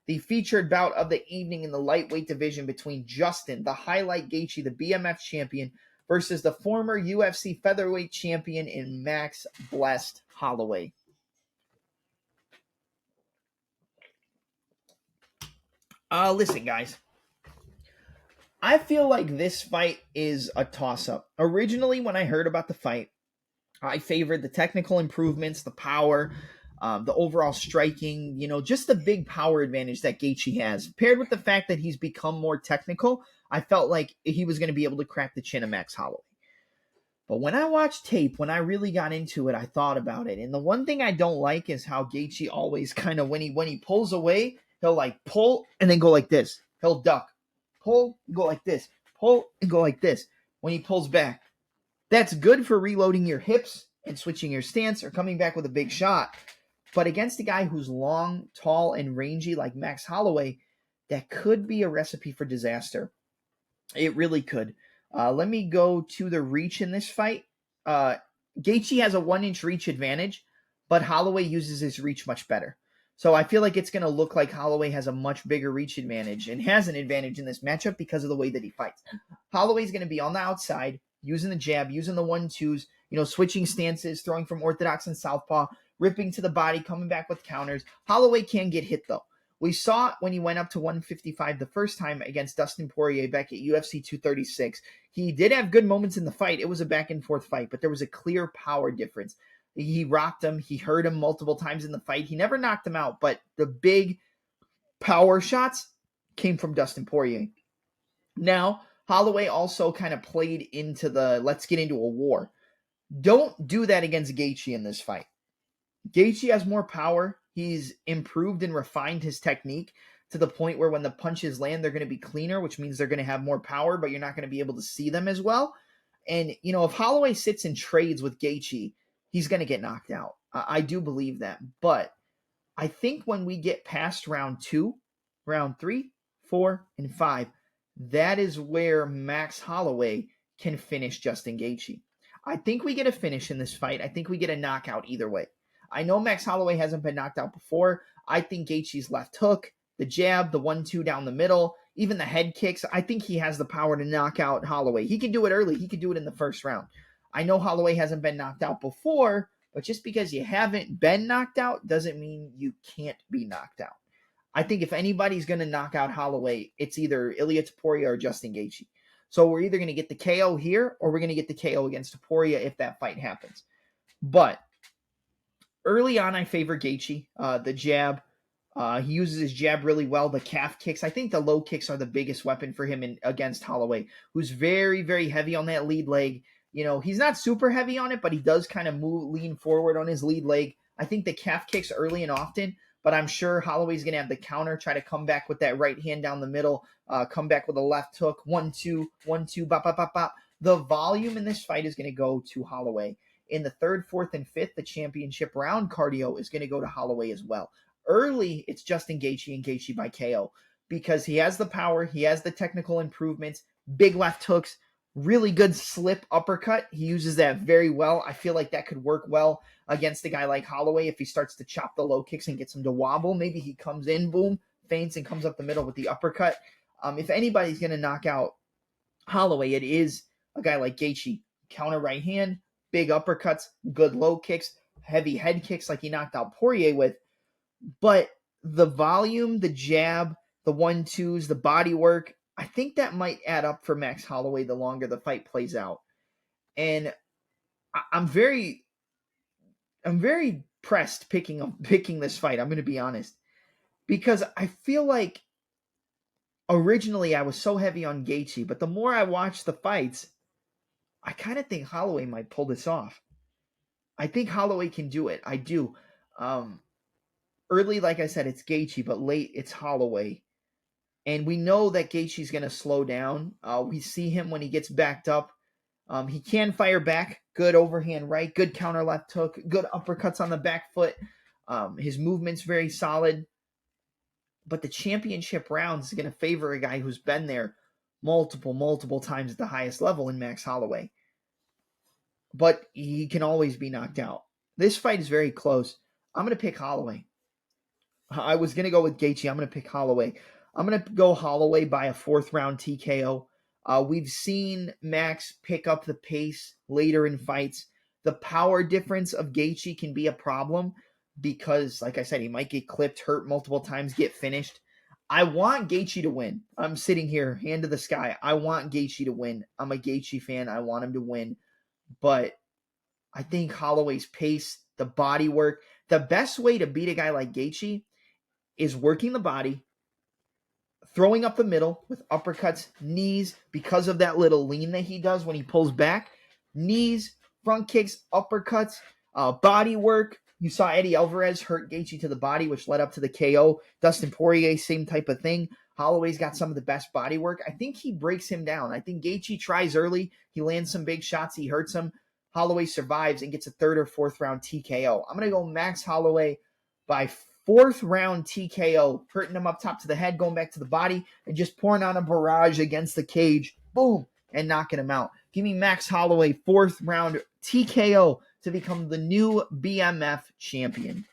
Speaker 1: The featured bout of the evening in the lightweight division between Justin, the Highlight Gaethje, the BMF champion, versus the former UFC featherweight champion in Max Blessed Holloway. Listen, guys. I feel like this fight is a toss-up. Originally, when I heard about the fight, I favored the technical improvements, the power, the overall striking, just the big power advantage that Gaethje has. Paired with the fact that he's become more technical, I felt like he was going to be able to crack the chin of Max Holloway. But when I watched tape, when I really got into it, I thought about it. And the one thing I don't like is how Gaethje always kind of, when he pulls away, he'll like pull and then go like this. He'll duck, pull, and go like this, pull, and go like this when he pulls back. That's good for reloading your hips and switching your stance or coming back with a big shot. But against a guy who's long, tall, and rangy like Max Holloway, that could be a recipe for disaster. It really could. Let me go to the reach in this fight. Gaethje has a 1-inch reach advantage, but Holloway uses his reach much better. So I feel like it's going to look like Holloway has a much bigger reach advantage and has an advantage in this matchup because of the way that he fights. Holloway's going to be on the outside, using the jab, using the 1-2s, switching stances, throwing from orthodox and southpaw, ripping to the body, coming back with counters. Holloway can get hit, though. We saw it when he went up to 155 the first time against Dustin Poirier back at UFC 236. He did have good moments in the fight. It was a back-and-forth fight, but there was a clear power difference. He rocked him. He hurt him multiple times in the fight. He never knocked him out, but the big power shots came from Dustin Poirier. Now, Holloway also kind of played into the let's get into a war. Don't do that against Gaethje in this fight. Gaethje has more power. He's improved and refined his technique to the point where when the punches land, they're going to be cleaner, which means they're going to have more power, but you're not going to be able to see them as well. And, if Holloway sits and trades with Gaethje, he's going to get knocked out. I do believe that. But I think when we get past round 2, round 3, 4, and 5, that is where Max Holloway can finish Justin Gaethje. I think we get a finish in this fight. I think we get a knockout either way. I know Max Holloway hasn't been knocked out before. I think Gaethje's left hook, the jab, the 1-2 down the middle, even the head kicks, I think he has the power to knock out Holloway. He can do it early. He could do it in the first round. I know Holloway hasn't been knocked out before, but just because you haven't been knocked out doesn't mean you can't be knocked out. I think if anybody's going to knock out Holloway, it's either Ilia Topuria or Justin Gaethje. So we're either going to get the KO here or we're going to get the KO against Topuria if that fight happens. But early on, I favor Gaethje. The jab, he uses his jab really well. The calf kicks, I think the low kicks are the biggest weapon for him against Holloway, who's very, very heavy on that lead leg. He's not super heavy on it, but he does kind of lean forward on his lead leg. I think the calf kicks early and often, but I'm sure Holloway's going to have the counter, try to come back with that right hand down the middle, come back with a left hook, 1-2, 1-2, bop, bop, bop, bop. The volume in this fight is going to go to Holloway. In the 3rd, 4th, and 5th, the championship round cardio is going to go to Holloway as well. Early, it's Justin Gaethje and Gaethje by KO because he has the power, he has the technical improvements, big left hooks, really good slip uppercut. He uses that very well. I feel like that could work well against a guy like Holloway if he starts to chop the low kicks and gets him to wobble. Maybe he comes in, boom, feints, and comes up the middle with the uppercut. If anybody's going to knock out Holloway, it is a guy like Gaethje. Counter right hand, big uppercuts, good low kicks, heavy head kicks like he knocked out Poirier with. But the volume, the jab, the 1-2s, the body work, I think that might add up for Max Holloway the longer the fight plays out. And I'm very pressed picking this fight, I'm going to be honest. Because I feel like originally I was so heavy on Gaethje, but the more I watch the fights, I kind of think Holloway might pull this off. I think Holloway can do it. I do. Early, like I said, it's Gaethje, but late, it's Holloway. And we know that Gaethje's going to slow down. We see him when he gets backed up. He can fire back. Good overhand right, good counter left hook, good uppercuts on the back foot. His movement's very solid. But the championship rounds is going to favor a guy who's been there multiple times at the highest level in Max Holloway. But he can always be knocked out. This fight is very close. I'm going to pick Holloway. I was going to go with Gaethje. I'm going to pick Holloway. I'm going to go Holloway by a 4th round TKO. We've seen Max pick up the pace later in fights. The power difference of Gaethje can be a problem because, like I said, he might get clipped, hurt multiple times, get finished. I want Gaethje to win. I'm sitting here, hand to the sky. I want Gaethje to win. I'm a Gaethje fan. I want him to win. But I think Holloway's pace, the body work, the best way to beat a guy like Gaethje is working the body, throwing up the middle with uppercuts, knees, because of that little lean that he does when he pulls back. Knees, front kicks, uppercuts, body work. You saw Eddie Alvarez hurt Gaethje to the body, which led up to the KO. Dustin Poirier, same type of thing. Holloway's got some of the best body work. I think he breaks him down. I think Gaethje tries early. He lands some big shots. He hurts him. Holloway survives and gets a 3rd or 4th round TKO. I'm going to go Max Holloway by 4th round TKO, hurting him up top to the head, going back to the body, and just pouring on a barrage against the cage. Boom, and knocking him out. Give me Max Holloway, 4th round TKO to become the new BMF champion.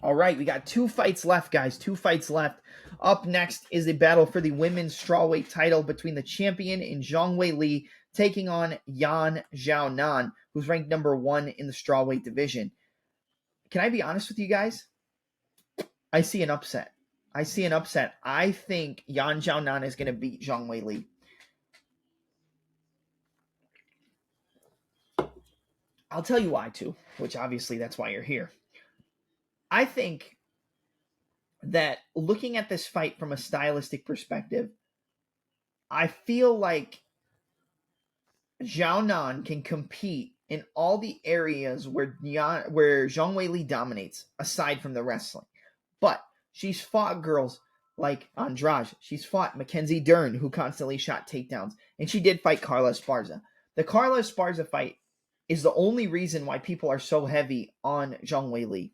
Speaker 1: All right, we got 2 fights left, guys. 2 fights left. Up next is the battle for the women's strawweight title between the champion in Zhang Weili taking on Yan Xiaonan, who's ranked number 1 in the strawweight division. Can I be honest with you guys? I see an upset. I think Yan Xiaonan is going to beat Zhang Weili. I'll tell you why, too, which obviously that's why you're here. I think that looking at this fight from a stylistic perspective, I feel like Xiaonan can compete in all the areas where Zhang Weili dominates, aside from the wrestling. But she's fought girls like Andrade. She's fought Mackenzie Dern, who constantly shot takedowns. And she did fight Carla Esparza. The Carla Esparza fight is the only reason why people are so heavy on Zhang Weili.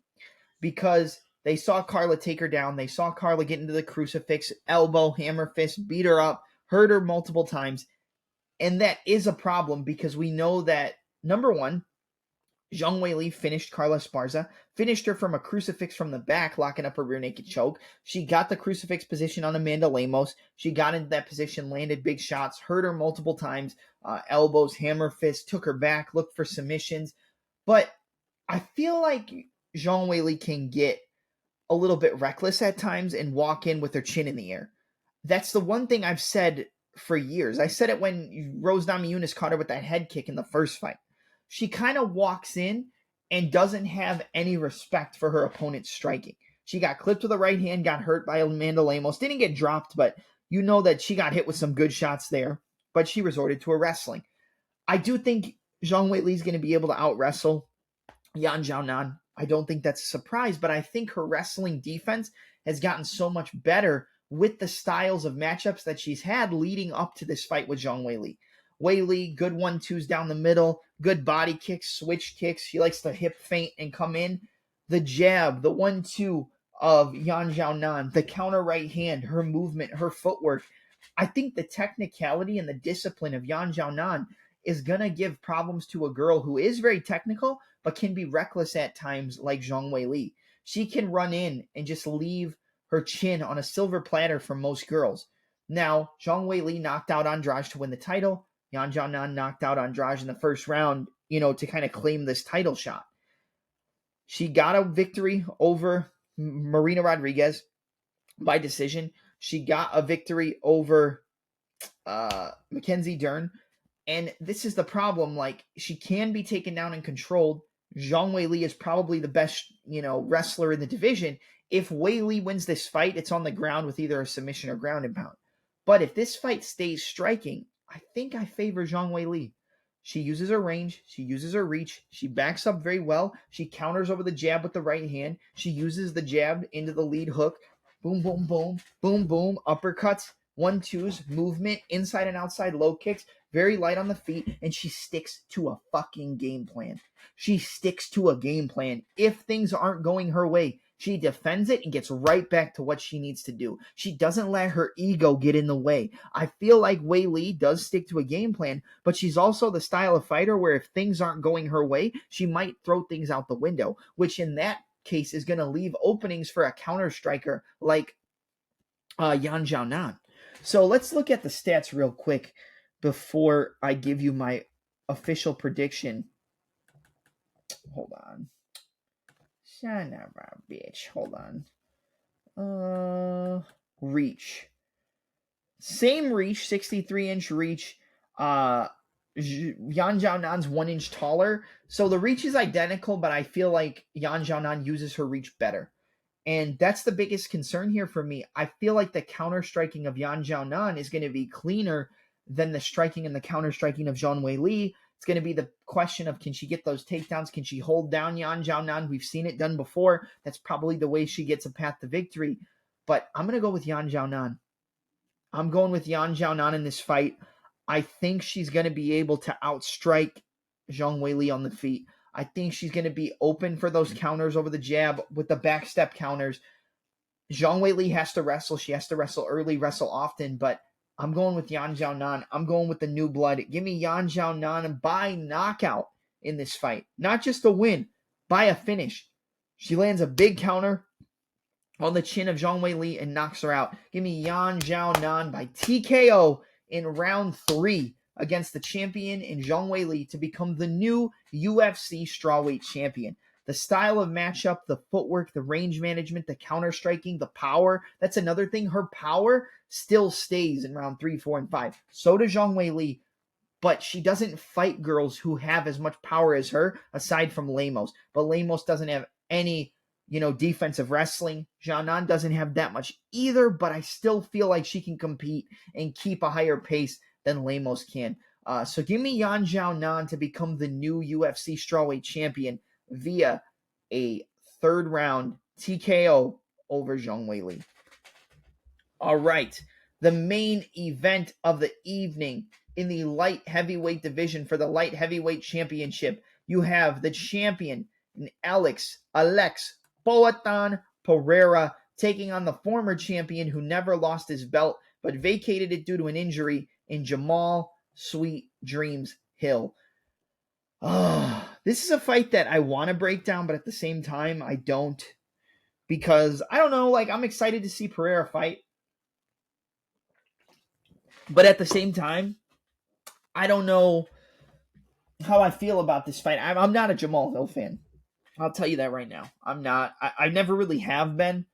Speaker 1: Because they saw Carla take her down. They saw Carla get into the crucifix, elbow, hammer fist, beat her up, hurt her multiple times. And that is a problem because we know that, number one, Zhang Weili finished Carla Esparza, finished her from a crucifix from the back, locking up her rear naked choke. She got the crucifix position on Amanda Lemos. She got into that position, landed big shots, hurt her multiple times, elbows, hammer fist, took her back, looked for submissions. But I feel like Zhang Weili can get a little bit reckless at times and walk in with her chin in the air. That's the one thing I've said for years. I said it when Rose Namajunas caught her with that head kick in the first fight. She kind of walks in and doesn't have any respect for her opponent's striking. She got clipped with a right hand, got hurt by Amanda Lemos. Didn't get dropped, but you know that she got hit with some good shots there. But she resorted to her wrestling. I do think Zhang Weili is going to be able to out-wrestle Yan Xiaonan. I don't think that's a surprise, but I think her wrestling defense has gotten so much better with the styles of matchups that she's had leading up to this fight with Zhang Weili. Weili, good 1-2s down the middle, good body kicks, switch kicks. She likes to hip feint and come in. The jab, the 1-2 of Yan Xiaonan, the counter right hand, her movement, her footwork. I think the technicality and the discipline of Yan Xiaonan is going to give problems to a girl who is very technical, but can be reckless at times like Zhang Weili. She can run in and just leave her chin on a silver platter for most girls. Now, Zhang Weili knocked out Andrade to win the title. Yan Xiaonan knocked out Andrade in the first round, to kind of claim this title shot. She got a victory over Marina Rodriguez by decision. She got a victory over Mackenzie Dern. And this is the problem. Like, she can be taken down and controlled. Zhang Weili is probably the best, wrestler in the division. If Weili wins this fight, it's on the ground with either a submission or ground and pound. But if this fight stays striking, I think I favor Zhang Weili. She uses her range. She uses her reach. She backs up very well. She counters over the jab with the right hand. She uses the jab into the lead hook. Boom, boom, boom, boom, boom. Uppercuts, 1-2s, movement, inside and outside low kicks. Very light on the feet, and she sticks to a fucking game plan. She sticks to a game plan. If things aren't going her way, She defends it and gets right back to what she needs to do. She doesn't let her ego get in the way. I feel like Wei Li does stick to a game plan, but she's also the style of fighter where if things aren't going her way, she might throw things out the window, which in that case is going to leave openings for a counter striker like Yan Xiaonan. So let's look at the stats real quick before I give you my official prediction. Hold on. Son of a bitch. Hold on. Reach. Same reach, 63-inch reach. Yan Xiaonan's 1 inch taller. So the reach is identical, but I feel like Yan Xiaonan uses her reach better. And that's the biggest concern here for me. I feel like the counter striking of Yan Xiaonan is going to be cleaner than the striking and the counter striking of Zhang Weili. It's going to be the question of, can she get those takedowns? Can she hold down Yan Xiaonan? We've seen it done before. That's probably the way she gets a path to victory. But I'm going to go with Yan Xiaonan. I'm going with Yan Xiaonan in this fight. I think she's going to be able to outstrike Zhang Weili on the feet. I think she's going to be open for those counters over the jab with the backstep counters. Zhang Weili has to wrestle. She has to wrestle early, wrestle often, but I'm going with Yan Xiaonan. I'm going with the new blood. Give me Yan Xiaonan by knockout in this fight. Not just a win, by a finish. She lands a big counter on the chin of Zhang Weili and knocks her out. Give me Yan Xiaonan by TKO in round 3 against the champion in Zhang Weili to become the new UFC strawweight champion. The style of matchup, the footwork, the range management, the counter striking, the power. That's another thing. Her power still stays in round 3, 4, and 5. So does Zhang Weili, but she doesn't fight girls who have as much power as her, aside from Lemos. But Lemos doesn't have any, defensive wrestling. Xiaonan doesn't have that much either, but I still feel like she can compete and keep a higher pace than Lemos can. So give me Yan Xiaonan to become the new UFC strawweight champion via a 3rd round TKO over Zhang Weili. All right, the main event of the evening in the light heavyweight division for the light heavyweight championship. You have the champion, Alex Poatan Pereira, taking on the former champion who never lost his belt but vacated it due to an injury in Jamahal Sweet Dreams Hill. This is a fight that I want to break down, but at the same time, I don't. Because, I don't know, I'm excited to see Pereira fight. But at the same time, I don't know how I feel about this fight. I'm not a Jamahal Hill fan. I'll tell you that right now. I'm not. I never really have been.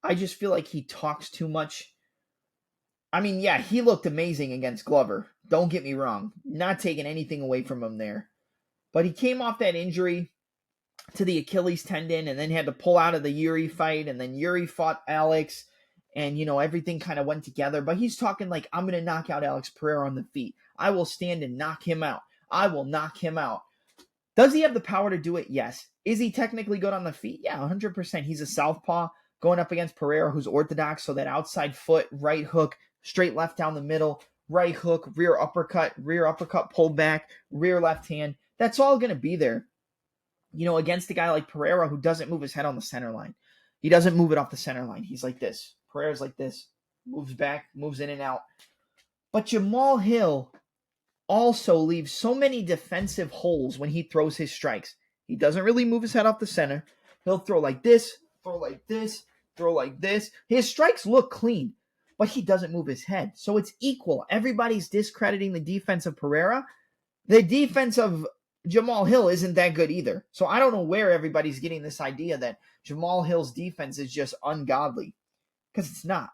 Speaker 1: I just feel like he talks too much. I mean, yeah, he looked amazing against Glover. Don't get me wrong. Not taking anything away from him there. But he came off that injury to the Achilles tendon and then had to pull out of the Yuri fight. And then Yuri fought Alex. And, everything kind of went together. But he's talking like, I'm going to knock out Alex Pereira on the feet. I will stand and knock him out. I will knock him out. Does he have the power to do it? Yes. Is he technically good on the feet? Yeah, 100%. He's a southpaw going up against Pereira, who's orthodox. So that outside foot, right hook, straight left down the middle, right hook, rear uppercut pull back, rear left hand. That's all going to be there, against a guy like Pereira who doesn't move his head on the center line. He doesn't move it off the center line. He's like this. Pereira's like this. Moves back, moves in and out. But Jamahal Hill also leaves so many defensive holes when he throws his strikes. He doesn't really move his head off the center. He'll throw like this, throw like this, throw like this. His strikes look clean, but he doesn't move his head. So it's equal. Everybody's discrediting the defense of Pereira. The defense of Jamahal Hill isn't that good either. So I don't know where everybody's getting this idea that Jamahal Hill's defense is just ungodly, because it's not.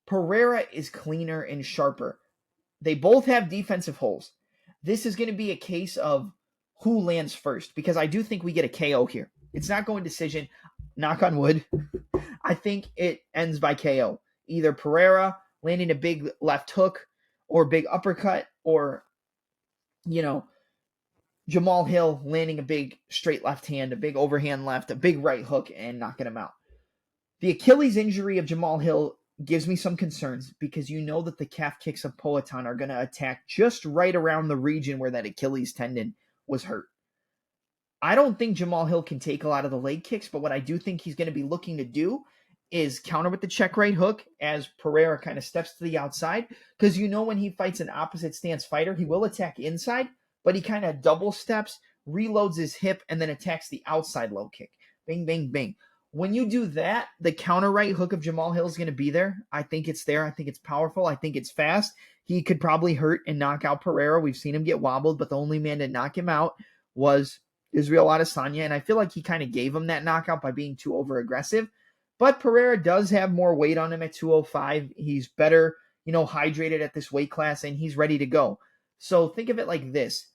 Speaker 1: Pereira is cleaner and sharper. They both have defensive holes. This is going to be a case of who lands first, because I do think we get a KO here. It's not going decision. Knock on wood. I think it ends by KO. Either Pereira landing a big left hook or big uppercut, or, Jamahal Hill landing a big straight left hand, a big overhand left, a big right hook, and knocking him out. The Achilles injury of Jamahal Hill gives me some concerns, because that the calf kicks of Poatan are going to attack just right around the region where that Achilles tendon was hurt. I don't think Jamahal Hill can take a lot of the leg kicks, but what I do think he's going to be looking to do is counter with the check right hook as Pereira kind of steps to the outside. Because when he fights an opposite stance fighter, he will attack inside, but he kind of double steps, reloads his hip, and then attacks the outside low kick. Bing, bing, bing. When you do that, the counter right hook of Jamahal Hill is going to be there. I think it's there. I think it's powerful. I think it's fast. He could probably hurt and knock out Pereira. We've seen him get wobbled, but the only man to knock him out was Israel Adesanya, and I feel like he kind of gave him that knockout by being too over-aggressive. But Pereira does have more weight on him at 205. He's better, hydrated at this weight class, and he's ready to go. So think of it like this.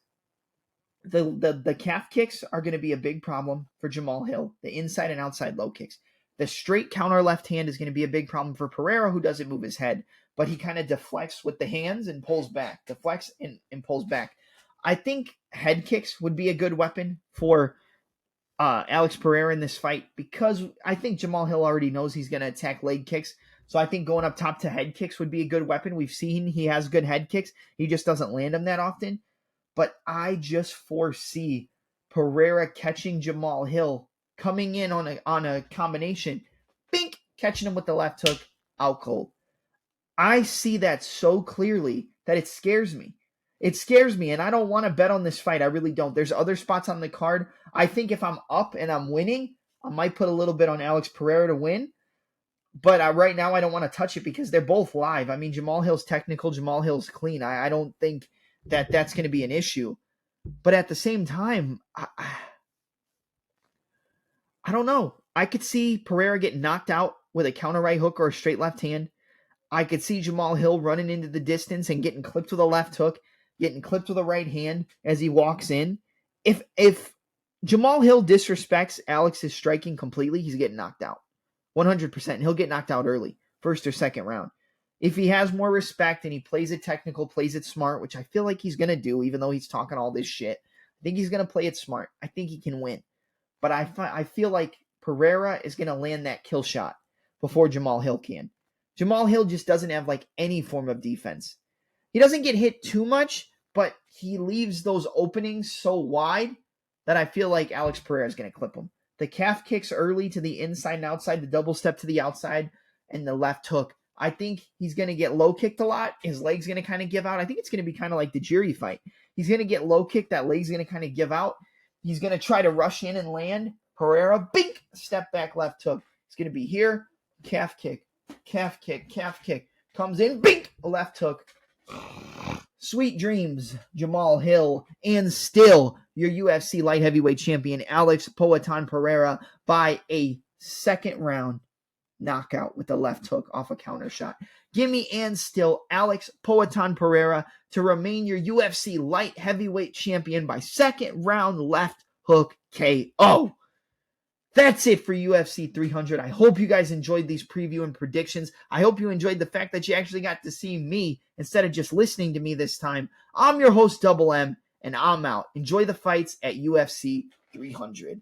Speaker 1: The calf kicks are going to be a big problem for Jamahal Hill, the inside and outside low kicks. The straight counter left hand is going to be a big problem for Pereira, who doesn't move his head, but he kind of deflects with the hands and pulls back, deflects and pulls back. I think head kicks would be a good weapon for Alex Pereira in this fight, because I think Jamahal Hill already knows he's going to attack leg kicks. So I think going up top to head kicks would be a good weapon. We've seen he has good head kicks. He just doesn't land them that often. But I just foresee Pereira catching Jamahal Hill, coming in on a combination, bink, catching him with the left hook, out cold. I see that so clearly that it scares me. It scares me, and I don't want to bet on this fight. I really don't. There's other spots on the card. I think if I'm up and I'm winning, I might put a little bit on Alex Pereira to win. But right now, I don't want to touch it because they're both live. I mean, Jamahal Hill's technical, Jamahal Hill's clean. I don't think that's going to be an issue. But at the same time, I don't know. I could see Pereira get knocked out with a counter right hook or a straight left hand. I could see Jamahal Hill running into the distance and getting clipped with a left hook, getting clipped with a right hand as he walks in. If Jamahal Hill disrespects Alex's striking completely, he's getting knocked out. 100%. He'll get knocked out early, first or second round. If he has more respect and he plays it technical, plays it smart, which I feel like he's going to do, even though he's talking all this shit, I think he's going to play it smart. I think he can win. But I feel like Pereira is going to land that kill shot before Jamahal Hill can. Jamahal Hill just doesn't have any form of defense. He doesn't get hit too much, but he leaves those openings so wide that I feel like Alex Pereira is going to clip him. The calf kicks early to the inside and outside, the double step to the outside, and the left hook. I think he's going to get low kicked a lot. His leg's going to kind of give out. I think it's going to be kind of like the Jiri fight. He's going to get low kicked. That leg's going to kind of give out. He's going to try to rush in and land. Pereira, bink, step back left hook. It's going to be here, calf kick, calf kick, calf kick. Comes in, bink, left hook. Sweet dreams, Jamahal Hill, and still your UFC light heavyweight champion, Alex Poatan Pereira, by a second round knockout with the left hook off a counter shot. Give me and still Alex Poatan Pereira to remain your UFC light heavyweight champion by second round left hook KO. That's it for UFC 300. I hope you guys enjoyed these preview and predictions. I hope you enjoyed the fact that you actually got to see me instead of just listening to me this time. I'm your host, Double M, and I'm out. Enjoy the fights at UFC 300.